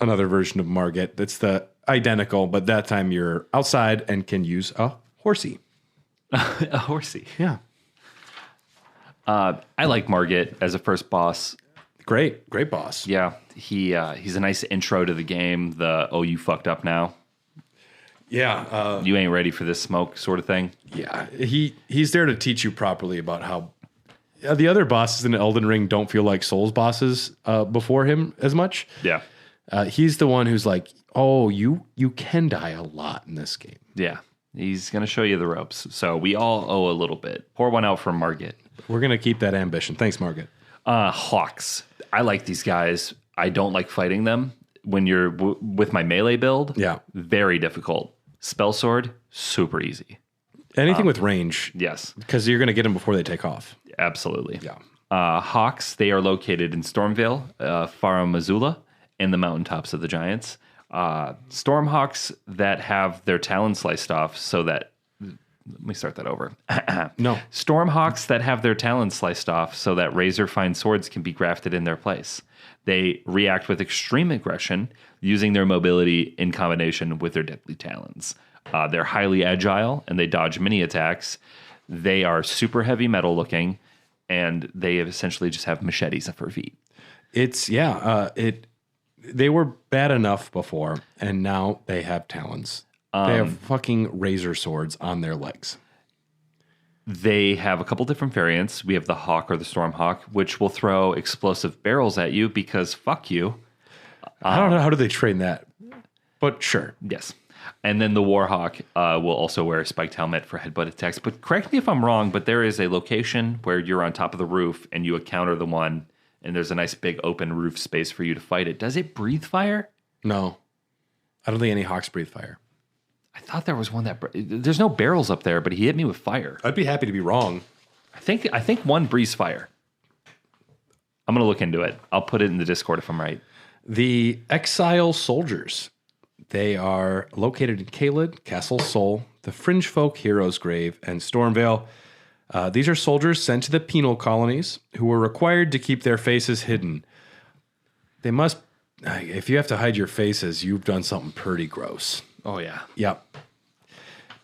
another version of Margit. That's the identical, but that time you're outside and can use a horsey. A horsey. Yeah. I like Margit as a first boss. Great boss. Yeah, he's a nice intro to the game. You fucked up now. Yeah. You ain't ready for this smoke sort of thing. Yeah. He's there to teach you properly about how the other bosses in Elden Ring don't feel like Souls bosses before him as much. Yeah. He's the one who's like, oh, you can die a lot in this game. Yeah. He's going to show you the ropes. So we all owe a little bit. Pour one out for Margit. We're going to keep that ambition. Thanks, Margit. Hawks. I like these guys. I don't like fighting them. When you're with my melee build, Yeah. very difficult. Spell sword, super easy. Anything with range. Yes, Because you're going to get them before they take off. absolutely. Yeah. Hawks, they are located in Stormvale, Farum Azula, and the mountaintops of the Giants. Stormhawks that have their talons sliced off so that... Let me start that over. No. Stormhawks that have their talons sliced off so that razor-fine swords can be grafted in their place. They react with extreme aggression, using their mobility in combination with their deadly talons. They're highly agile, and they dodge many attacks. They are super heavy metal looking, and they essentially just have machetes for feet. They were bad enough before, and now they have talons. They have fucking razor swords on their legs. They have a couple different variants. We have the Hawk or the Stormhawk, which will throw explosive barrels at you because fuck you. I don't know how do they train that, but sure. Yes. And then the Warhawk will also wear a spiked helmet for headbutt attacks. But correct me if I'm wrong, but there is a location where you're on top of the roof and you encounter the one, and there's a nice big open roof space for you to fight it. Does it breathe fire? No, I don't think any hawks breathe fire. I thought there was one that... There's no barrels up there, but he hit me with fire. I'd be happy to be wrong. I think one breathes fire. I'm going to look into it. I'll put it in the Discord if I'm right. The Exile Soldiers. They are located in Caelid, Castle Sol, the Fringe Folk Heroes Grave, and Stormvale. These are soldiers sent to the penal colonies who were required to keep their faces hidden. They must... If you have to hide your faces, you've done something pretty gross. Oh, yeah. Yep.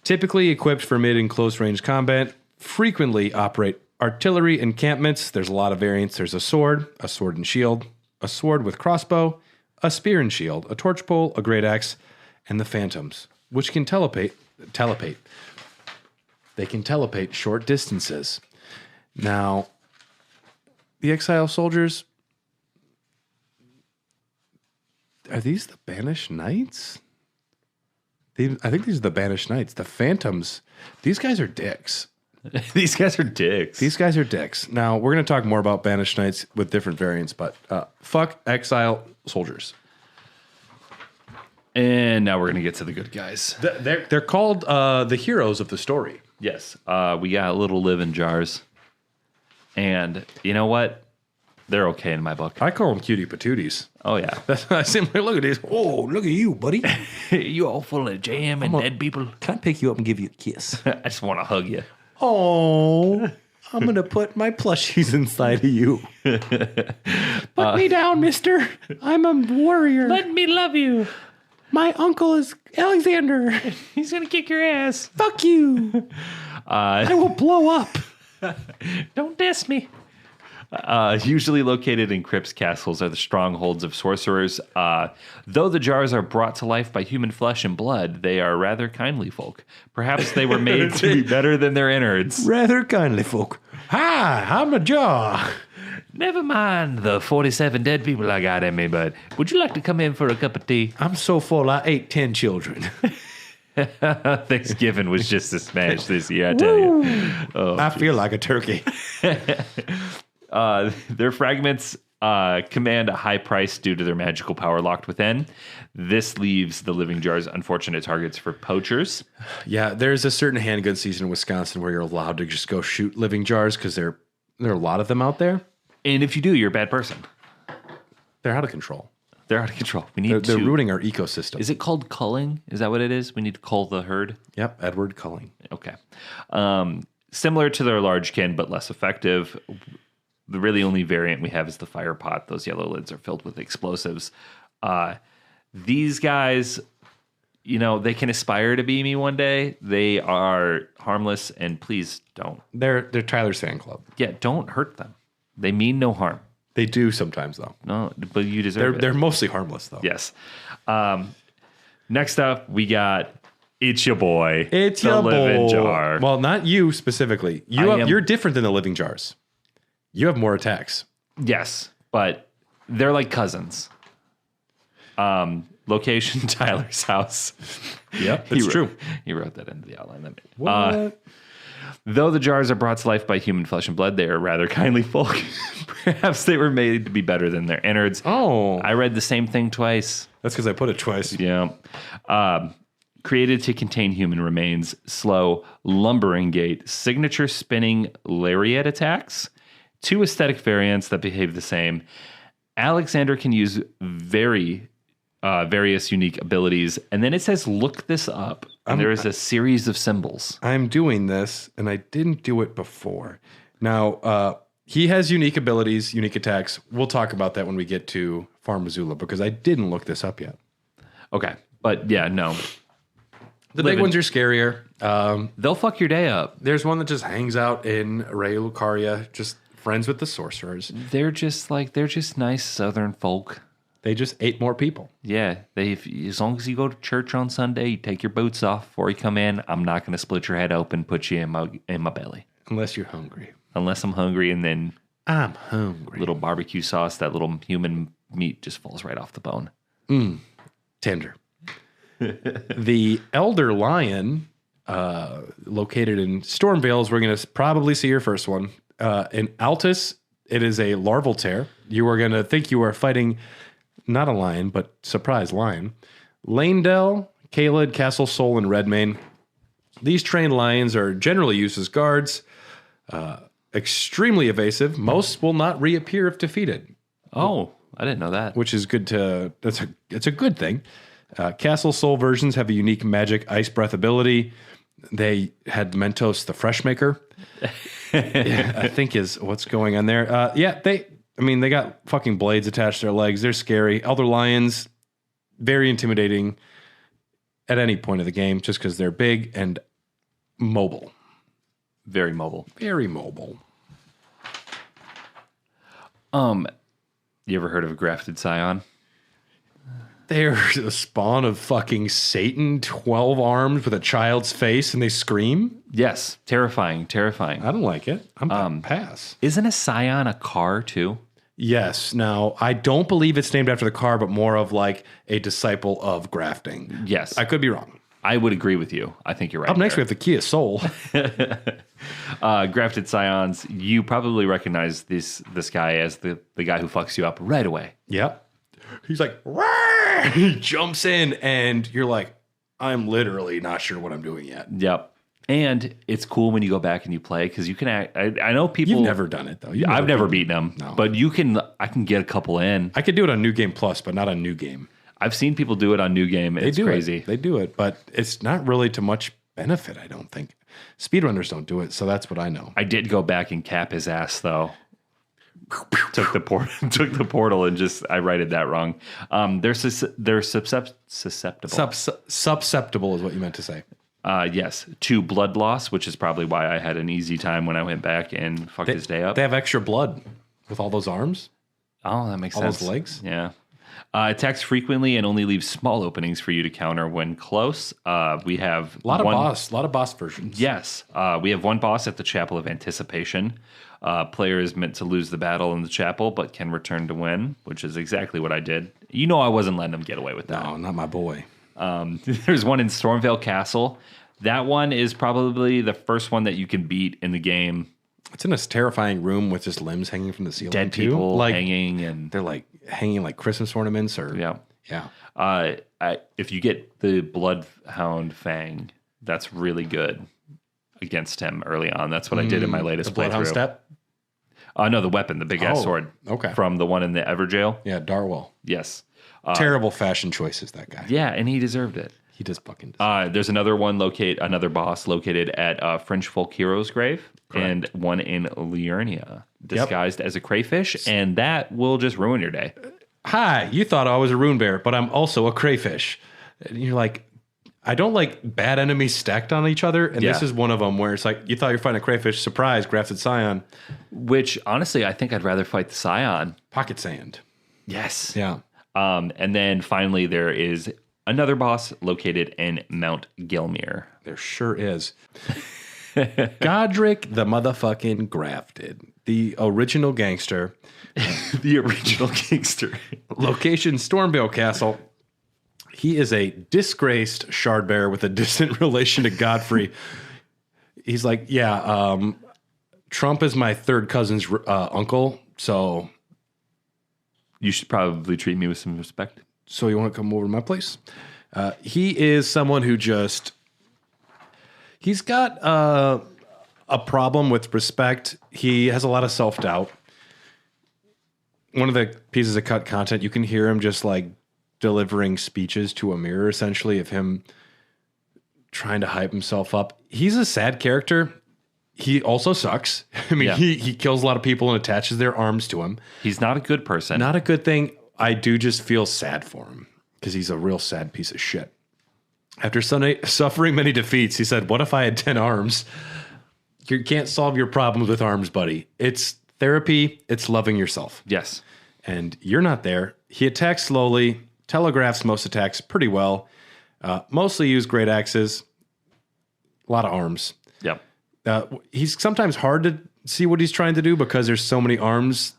Typically equipped for mid and close range combat, frequently operate artillery encampments. There's a lot of variants. There's a sword and shield, a sword with crossbow, a spear and shield, a torch pole, a great axe, and the phantoms, which can telepate. They can telepate short distances. Now, the exile soldiers, are these the banished knights? I think these are the banished knights. The phantoms, these guys are dicks. These guys are dicks. These guys are dicks. Now, we're going to talk more about banished knights with different variants, but fuck exile soldiers. And now we're going to get to the good guys. They're called the heroes of the story. Yes. We got little live-in jars. And you know what? They're okay in my book. I call them cutie patooties. Oh, yeah. I simply look at these. Oh, look at you, buddy. You all full of jam and dead people. Can I pick you up and give you a kiss? I just want to hug you. Oh, I'm going to put my plushies inside of you. Put me down, mister. I'm a warrior. Let me love you. My uncle is Alexander. He's going to kick your ass. Fuck you. I will blow up. Don't diss me. Usually located in crypts, castles are the strongholds of sorcerers. Though the jars are brought to life by human flesh and blood, they are rather kindly folk. Perhaps they were made to be better than their innards. Rather kindly folk. Hi, I'm a jar. Never mind the 47 dead people I got in me, but would you like to come in for a cup of tea? I'm so full I ate 10 children. Thanksgiving was just a smash this year, I tell you. I feel like a turkey. Their fragments command a high price due to their magical power locked within. This leaves the living jars unfortunate targets for poachers. Yeah, there's a certain handgun season in Wisconsin where you're allowed to just go shoot living jars because there are a lot of them out there. And if you do, you're a bad person. They're out of control. They're out of control. We need They're ruining our ecosystem. Is it called culling? Is that what it is? We need to cull the herd? Yep, Edward Culling. Okay. Similar to their large kin, but less effective. The really only variant we have is the fire pot. Those yellow lids are filled with explosives. These guys, they can aspire to be me one day. They are harmless, and please don't. They're Tyler's fan club. Yeah, don't hurt them. They mean no harm. They do sometimes, though. No, but you deserve it. They're mostly harmless, though. Yes. Next up, we got It's Your Boy. It's the your living boy. jar. Well, not you specifically. You're different than the living jars. You have more attacks. Yes, but they're like cousins. Location, Tyler's house. Yep, that's true. He wrote that into the outline. What? Though the jars are brought to life by human flesh and blood, they are rather kindly folk. Perhaps they were made to be better than their innards. Oh. I read the same thing twice. That's because I put it twice. Yeah. Created to contain human remains, slow, lumbering gait, signature spinning lariat attacks, 2 aesthetic variants that behave the same. Alexander can use various unique abilities. And then it says, look this up. And there is a series of symbols. I'm doing this, and I didn't do it before. Now, he has unique abilities, unique attacks. We'll talk about that when we get to Farm Missoula, because I didn't look this up yet. Okay. But yeah, no. The big ones are scarier. They'll fuck your day up. There's one that just hangs out in Ray Lucaria, just friends with the sorcerers. They're just nice Southern folk. They just ate more people. Yeah, as long as you go to church on Sunday, you take your boots off before you come in. I'm not going to split your head open, put you in my belly. Unless you're hungry. Unless I'm hungry, and then I'm hungry. Little barbecue sauce, that little human meat just falls right off the bone. Tender. The Elder Lion, located in Stormvale, is we're going to probably see your first one. In Altus, it is a larval tear. You are going to think you are fighting not a lion, but surprise lion. Lanedale, Caelid, Castle Soul, and Redmane. These trained lions are generally used as guards. Extremely evasive. Most will not reappear if defeated. Oh, I didn't know that. Which is good it's a good thing. Castle Soul versions have a unique magic ice breath ability. They had Mentos the Freshmaker. I think is what's going on there. They got fucking blades attached to their legs. They're scary. Elder Lions, very intimidating at any point of the game just because they're big and mobile. Very mobile. Very mobile. You ever heard of a grafted scion? They're the spawn of fucking Satan, 12 armed with a child's face, and they scream? Yes. Terrifying. I don't like it. I'm pass. Isn't a scion a car too? Yes. Now, I don't believe it's named after the car, but more of like a disciple of grafting. Yes. I could be wrong. I would agree with you. I think you're right. Up next, we have the Kia Soul. Grafted scions. You probably recognize this guy as the guy who fucks you up right away. Yep. He's like, Rawr! He jumps in, and you're like, I'm literally not sure what I'm doing yet. Yep. And it's cool when you go back and you play because you can act. I know people. You've never done it though. I've never beaten them, no. But I can get a couple in. I could do it on New Game Plus, but not on New Game. I've seen people do it on New Game. It's crazy. They do it, but it's not really to much benefit, I don't think. Speedrunners don't do it, so that's what I know. I did go back and cap his ass though. Took the portal and I righted that wrong. They're susceptible. Susceptible is what you meant to say. Yes, to blood loss, which is probably why I had an easy time when I went back and fucked his day up. They have extra blood with all those arms. Oh, that makes sense. All those legs. Yeah. Attacks frequently and only leaves small openings for you to counter when close. We have a lot of boss versions. Yes, we have one boss at the Chapel of Anticipation. Player is meant to lose the battle in the chapel, but can return to win, which is exactly what I did. I wasn't letting him get away with that. No, not my boy. There's one in Stormvale Castle. That one is probably the first one that you can beat in the game. It's in this terrifying room with just limbs hanging from the ceiling. Dead too. people like, hanging, and they're like hanging like Christmas ornaments or yeah. If you get the Bloodhound Fang, that's really good against him early on. That's what I did in my latest the Bloodhound playthrough. Step. No, the weapon, the big ass sword. Okay. From the one in the Everjail. Yeah, Darwell. Yes. Terrible fashion choices, that guy. Yeah, and he deserved it. He does fucking deserve There's another boss located at French Folk Hero's Grave. Correct. And one in Liurnia, disguised as a crayfish, and that will just ruin your day. Hi, you thought I was a rune bear, but I'm also a crayfish. And you're like, I don't like bad enemies stacked on each other, and this is one of them where it's like, you thought you're fighting a crayfish, surprise, grafted scion. Which, honestly, I think I'd rather fight the scion. Pocket sand. Yes. Yeah. And then finally, there is another boss located in Mount Gilmere. There sure is. Godric the motherfucking grafted. The original gangster. The original gangster. Location Stormvale Castle. He is a disgraced shard bearer with a distant relation to Godfrey. He's like, Trump is my third cousin's uncle, so you should probably treat me with some respect. So you want to come over to my place? He is someone who he's got a problem with respect. He has a lot of self-doubt. One of the pieces of cut content, you can hear him just like delivering speeches to a mirror, essentially, of him trying to hype himself up. He's a sad character. He also sucks. I mean, he kills a lot of people and attaches their arms to him. He's not a good person. Not a good thing. I do just feel sad for him because he's a real sad piece of shit. After suffering many defeats, he said, "What if I had 10 arms?" You can't solve your problems with arms, buddy. It's therapy. It's loving yourself. Yes. And you're not there. He attacks slowly, telegraphs most attacks pretty well, mostly use great axes, a lot of arms. Yep. He's sometimes hard to see what he's trying to do because there's so many arms.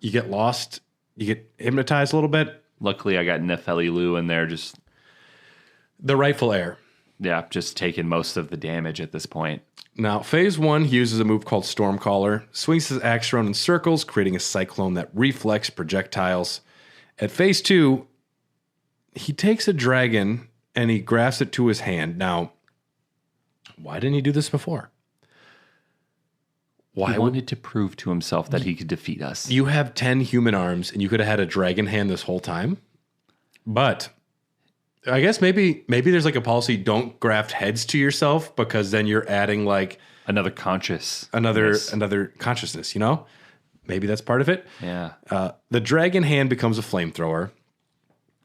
You get lost. You get hypnotized a little bit. Luckily, I got Nefeli Lu in there just... The rightful heir. Yeah, just taking most of the damage at this point. Now, phase 1, he uses a move called Stormcaller, swings his axe around in circles, creating a cyclone that reflects projectiles. At phase 2, he takes a dragon and he grafts it to his hand. Now, why didn't he do this before? He wanted to prove to himself that he could defeat us. You have 10 human arms and you could have had a dragon hand this whole time. But I guess maybe there's like a policy, don't graft heads to yourself because then you're adding like another consciousness, you know? Maybe that's part of it. Yeah. The dragon hand becomes a flamethrower.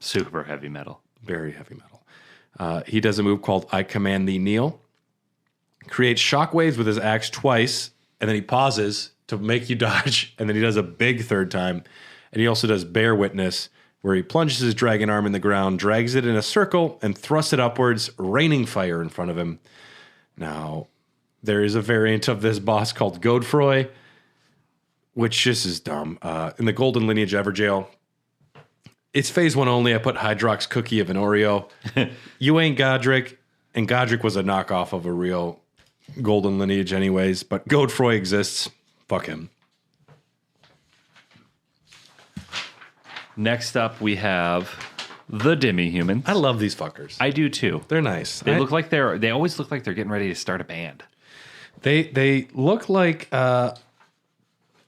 Super heavy metal. Very heavy metal. He does a move called I Command Thee Kneel. Creates shockwaves with his axe twice, and then he pauses to make you dodge, and then he does a big third time. And he also does Bear Witness, where he plunges his dragon arm in the ground, drags it in a circle, and thrusts it upwards, raining fire in front of him. Now, there is a variant of this boss called Godefroy, which just is dumb. In the Golden Lineage Everjail, it's phase 1 only. I put Hydrox Cookie of an Oreo. You ain't Godric, and Godric was a knockoff of a real Golden Lineage anyways, but Godefroy exists. Fuck him. Next up, we have the demi-humans. I love these fuckers. I do too. They're nice. They always look like they're getting ready to start a band. They look like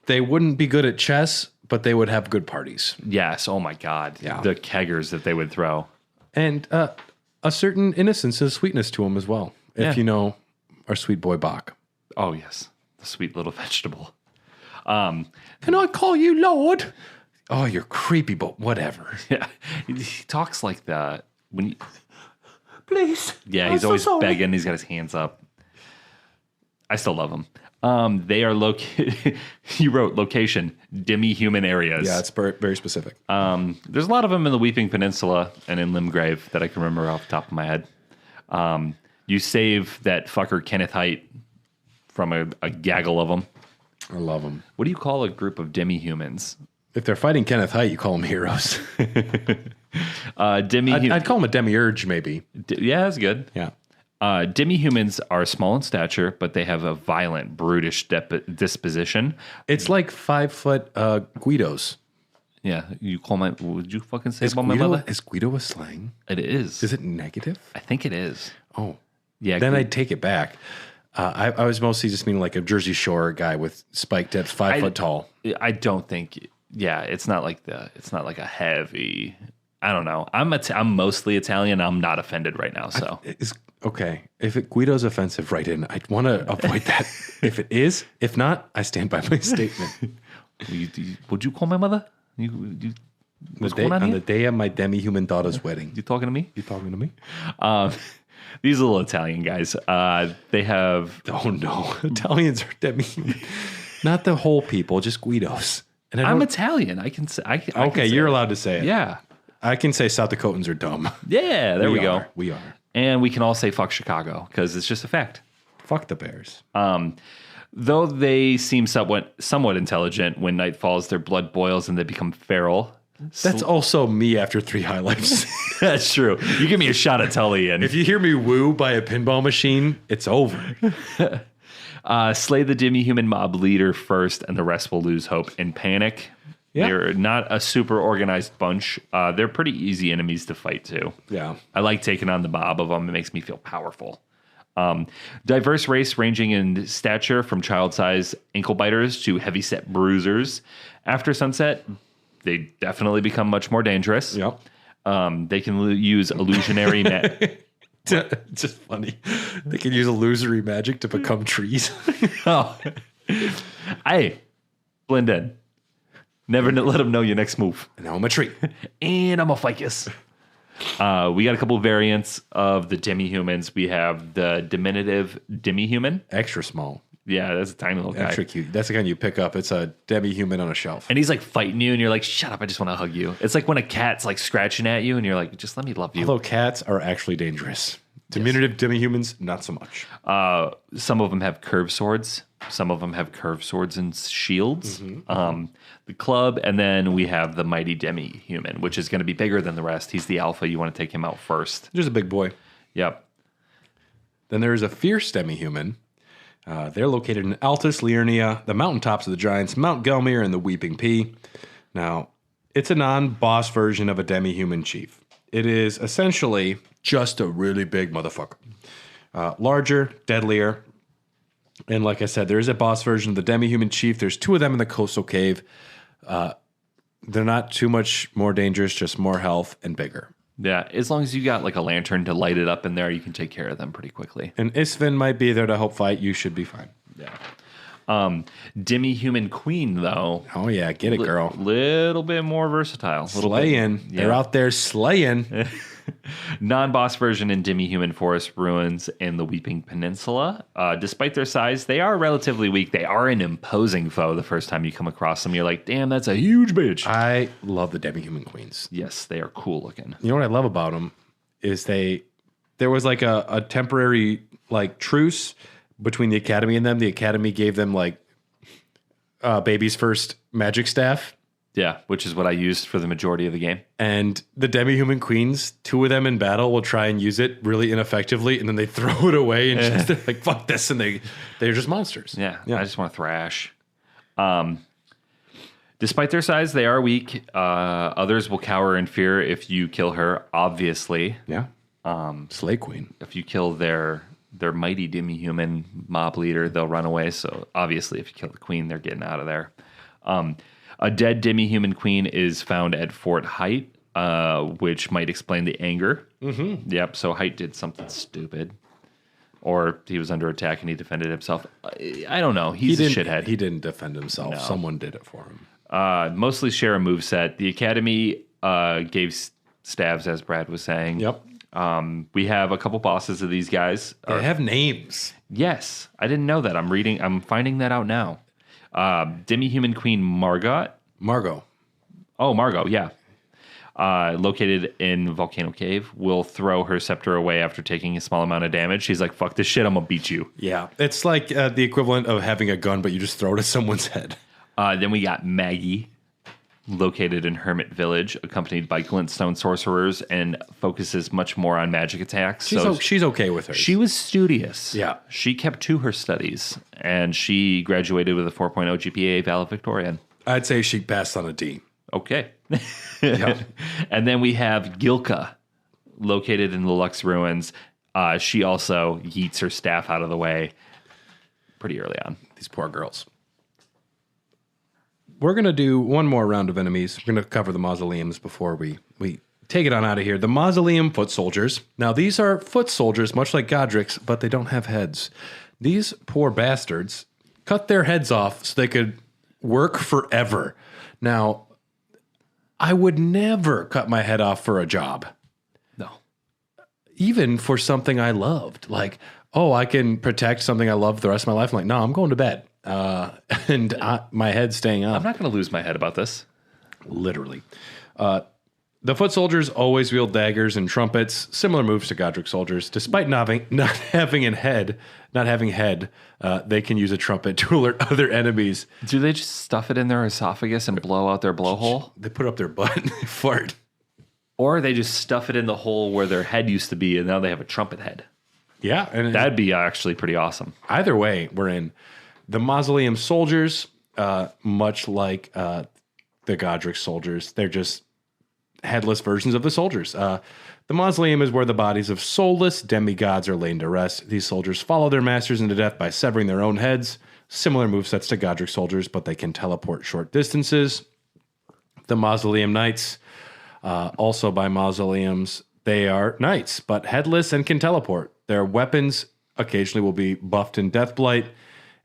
they wouldn't be good at chess, but they would have good parties. Yes. Oh my God. Yeah. The keggers that they would throw. And a certain innocence and sweetness to them as well. If you know our sweet boy Bach. Oh yes. The sweet little vegetable. Can I call you Lord? Oh, you're creepy, but whatever. Yeah. He talks like that. Please. Yeah, he's always begging. He's got his hands up. I still love him. They are located. He wrote location demi-human areas. Yeah, it's very specific. There's a lot of them in the Weeping Peninsula and in Limgrave that I can remember off the top of my head. You save that fucker Kenneth Height from a gaggle of them. I love them. What do you call a group of demi-humans? If they're fighting Kenneth Height, you call them heroes. I'd call him a demiurge, maybe. Yeah, that's good. Yeah. Demi-humans are small in stature, but they have a violent, brutish disposition. It's like 5 foot Guidos. Yeah, you call my... Would you fucking say Is about my mother? Is Guido a slang? It is. Is it negative? I think it is. Oh. Yeah. Then I'd take it back. I was mostly just meaning like a Jersey Shore guy with spike tips, 5 foot tall. I don't think... Yeah, it's not like a heavy... I don't know. I'm mostly Italian. I'm not offended right now, so... Okay. If Guido's offensive, write in. I'd want to avoid that. If it is, if not, I stand by my statement. Would you call my mother? What's going on on here? the day of my demi-human daughter's wedding. You talking to me? You talking to me? These little Italian guys, they have... Oh, no. Italians are demi-human. Not the whole people, just Guidos. And I'm Italian. I can say... Okay, you're allowed to say it. Yeah. I can say South Dakotans are dumb. Yeah, there we go. We are. And we can all say fuck Chicago, because it's just a fact. Fuck the Bears. Though they seem somewhat intelligent, when night falls, their blood boils and they become feral. That's also me after 3 high lives. That's true. You give me a shot at Tully, and if you hear me woo by a pinball machine, it's over. Slay the demi-human mob leader first, and the rest will lose hope and panic. Yeah. They're not a super organized bunch. They're pretty easy enemies to fight, too. Yeah. I like taking on the mob of them. It makes me feel powerful. Diverse race ranging in stature from child-sized ankle biters to heavy-set bruisers. After sunset, they definitely become much more dangerous. Yep. They can use illusionary... It's just funny. They can use illusory magic to become trees. Oh. Hey, blend in. Never let them know your next move. Now I'm a tree. And I'm a ficus. We got a couple of variants of the demi-humans. We have the diminutive demi-human. Extra small. Yeah, that's a tiny little guy. Extra cute. That's the kind you pick up. It's a demi-human on a shelf. And he's like fighting you, and you're like, shut up, I just want to hug you. It's like when a cat's like scratching at you, and you're like, just let me love you. Although cats are actually dangerous. Diminutive demi-humans, not so much. Some of them have curved swords. Some of them have curved swords and shields. Mm-hmm. The club, and then we have the mighty demi-human, which is going to be bigger than the rest. He's the alpha. You want to take him out first. There's a big boy. Yep. Then there is a fierce demi-human. They're located in Altus, Liurnia, the mountaintops of the giants, Mount Gelmir, and the Weeping Pea. Now, it's a non-boss version of a demi-human chief. It is essentially just a really big motherfucker. Larger, deadlier. And like I said, there is a boss version of the demi-human chief. There's 2 of them in the coastal cave. They're not too much more dangerous, just more health and bigger. Yeah, as long as you got like a lantern to light it up in there, you can take care of them pretty quickly. And Isvin might be there to help fight. You should be fine. Yeah. Demi-human queen, though. Oh, yeah. Get it, girl. Little bit more versatile. Slaying. Yeah. They're out there slaying. Non-boss version in demi-human forest ruins in the Weeping Peninsula. Despite their size, they are relatively weak. They are an imposing foe the first time you come across them. You're like, damn, that's a huge bitch. I love the demi-human queens. Yes, they are cool looking. You know what I love about them is there was like a temporary like truce between the Academy and them. The Academy gave them like baby's first magic staff. Yeah, which is what I used for the majority of the game. And the demi-human queens, 2 of them in battle will try and use it really ineffectively, and then they throw it away and they're like, fuck this, and they're just monsters. Yeah, I just want to thrash. Despite their size, they are weak. Others will cower in fear if you kill her, obviously. Yeah. Slay Queen. If you kill their mighty demi-human mob leader, they'll run away. So obviously, if you kill the queen, they're getting out of there. A dead demi-human queen is found at Fort Height, which might explain the anger. Mm-hmm. Yep, so Height did something stupid. Or he was under attack and he defended himself. I don't know. He's a shithead. He didn't defend himself. No. Someone did it for him. Mostly share a moveset. The Academy gave stabs, as Brad was saying. Yep. We have a couple bosses of these guys. They have names. Yes. I didn't know that. I'm finding that out now. Demi-human queen Margot. Oh, Margot, yeah. Located in Volcano Cave, will throw her scepter away after taking a small amount of damage. She's like, fuck this shit, I'm going to beat you. Yeah, it's like the equivalent of having a gun, but you just throw it at someone's head. Then we got Maggie. located in Hermit Village, accompanied by glintstone sorcerers, and focuses much more on magic attacks. She's okay with her. She was studious. Yeah. She kept to her studies, and she graduated with a 4.0 GPA valedictorian. I'd say she passed on a D. Okay. Yeah. And then we have Gilka, located in the Lux Ruins. She also yeets her staff out of the way pretty early on. These poor girls. We're going to do one more round of enemies. We're going to cover the mausoleums before we take it on out of here. The mausoleum foot soldiers. Now, these are foot soldiers, much like Godric's, but they don't have heads. These poor bastards cut their heads off so they could work forever. Now, I would never cut my head off for a job. No. Even for something I loved. Like, oh, I can protect something I love the rest of my life. I'm like, no, I'm going to bed. My head's staying up. I'm not going to lose my head about this. Literally. The foot soldiers always wield daggers and trumpets, similar moves to Godric soldiers. Despite not having head, they can use a trumpet to alert other enemies. Do they just stuff it in their esophagus and blow out their blowhole? They put up their butt and they fart. Or they just stuff it in the hole where their head used to be, and now they have a trumpet head. Yeah. And That'd be actually pretty awesome. either way, we're in. The mausoleum soldiers, much like the Godric soldiers, they're just headless versions of the soldiers. The mausoleum is where the bodies of soulless demigods are laid to rest. These soldiers follow their masters into death by severing their own heads. Similar movesets to Godric soldiers, but they can teleport short distances. The mausoleum knights, also by mausoleums, they are knights, but headless and can teleport. Their weapons occasionally will be buffed in Deathblight.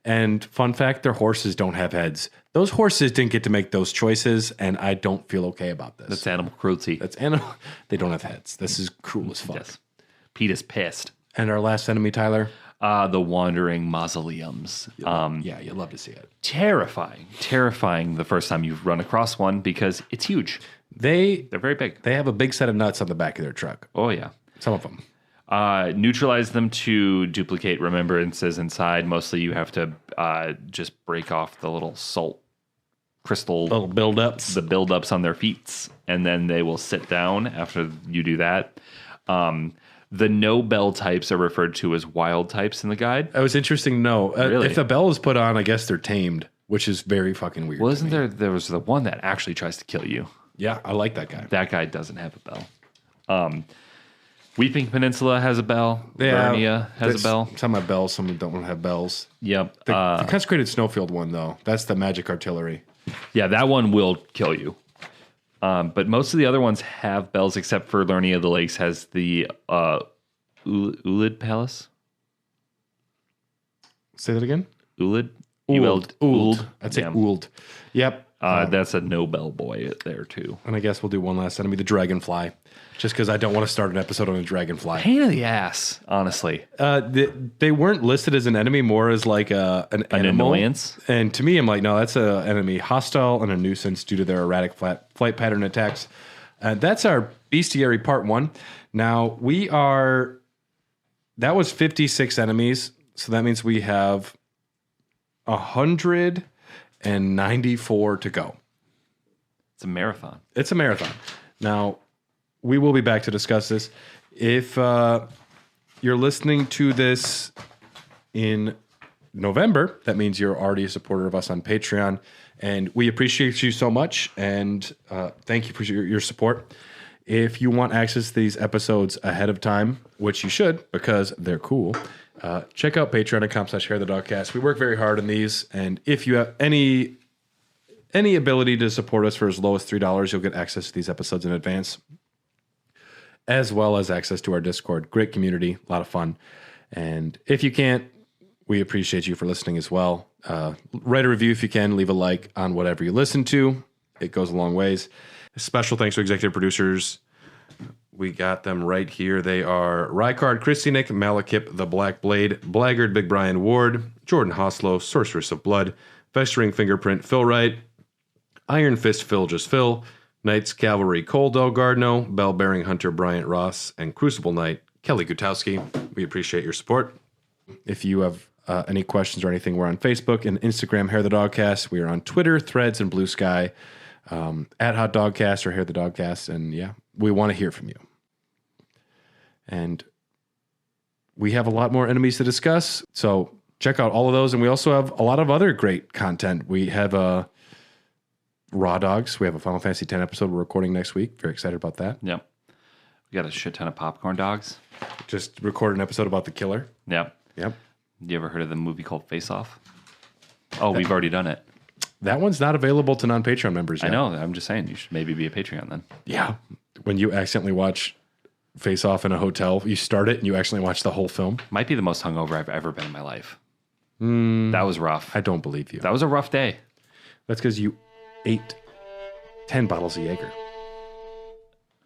And fun fact, their horses don't have heads. Those horses didn't get to make those choices, and I don't feel okay about this. That's animal cruelty. They don't have heads. This is cruel as fuck. Yes. Pete is pissed. And our last enemy, Tyler? The wandering mausoleums. Yeah, you'd love to see it. Terrifying the first time you've run across one because it's huge. They're very big. They have a big set of nuts on the back of their truck. Oh, yeah. Some of them. Neutralize them to duplicate remembrances inside. Mostly you have to just break off the little salt crystal Little buildups. the buildups on their feet, and then they will sit down after you do that. The no bell types are referred to as wild types in the guide. That was interesting to know. Really? If the bell is put on, I guess they're tamed, which is very fucking weird. Well, to isn't me. there was the one that actually tries to kill you. Yeah, I like that guy. That guy doesn't have a bell. Weeping Peninsula has a bell. Vernia has a bell. Some have bells, some don't have bells. Yep. The consecrated snowfield one, though, that's the magic artillery. Yeah, that one will kill you. But most of the other ones have bells, except for Lernia of the Lakes has the Ulid Palace. Say that again? Ulid? Uld. I'd say Uld. Yep. That's a no bell boy there, too. And I guess we'll do one last enemy, the dragonfly. Just because I don't want to start an episode on a dragonfly. Pain in the ass, honestly. They weren't listed as an enemy, more as like an animal. Annoyance? And to me, I'm like, no, that's an enemy, hostile and a nuisance due to their erratic flight pattern attacks. That's our Bestiary Part 1. Now, that was 56 enemies. So that means we have 194 to go. It's a marathon. It's a marathon. Now, we will be back to discuss this. If you're listening to this in November, that means you're already a supporter of us on Patreon. And we appreciate you so much. And thank you for your support. If you want access to these episodes ahead of time, which you should because they're cool, check out patreon.com/HairTheDogcast. We work very hard on these. And if you have any ability to support us for as low as $3, you'll get access to these episodes in advance, as well as access to our Discord. Great community, a lot of fun. And if you can't, we appreciate you for listening as well. Write a review if you can. Leave a like on whatever you listen to. It goes a long ways. A special thanks to executive producers. We got them right here. They are Rykard Christianick, Malakip the Black Blade, Blaggard Big Brian Ward, Jordan Hoslow, Sorceress of Blood, Festering Fingerprint Phil Wright, Iron Fist Phil Just Phil, Knights Cavalry Cole Del Gardno, Bell Bearing Hunter Bryant Ross, and Crucible Knight Kelly Gutowski. We appreciate your support. If you have any questions or anything, we're on Facebook and Instagram, Hair the Dogcast. We are on Twitter, Threads, and Blue Sky. at Hot Dogcast or Hair the Dogcast. And yeah, we want to hear from you. And we have a lot more enemies to discuss. So check out all of those. And we also have a lot of other great content. We have Raw Dogs. We have a Final Fantasy X episode we're recording next week. Very excited about that. Yep. We got a shit ton of popcorn dogs. Just recorded an episode about the killer. Yep. Yep. You ever heard of the movie called Face Off? Oh, we've already done it. That one's not available to non-Patreon members yet. I know. I'm just saying you should maybe be a Patreon then. Yeah. When you accidentally watch Face Off in a hotel, you start it and you accidentally watch the whole film. Might be the most hungover I've ever been in my life. That was rough. I don't believe you. That was a rough day. That's because you ate 10 bottles of Jaeger.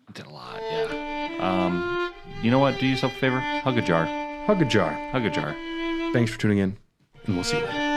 I did a lot, yeah. You know what? Do yourself a favor. Hug a jar. Hug a jar. Hug a jar. Thanks for tuning in, and we'll see you later.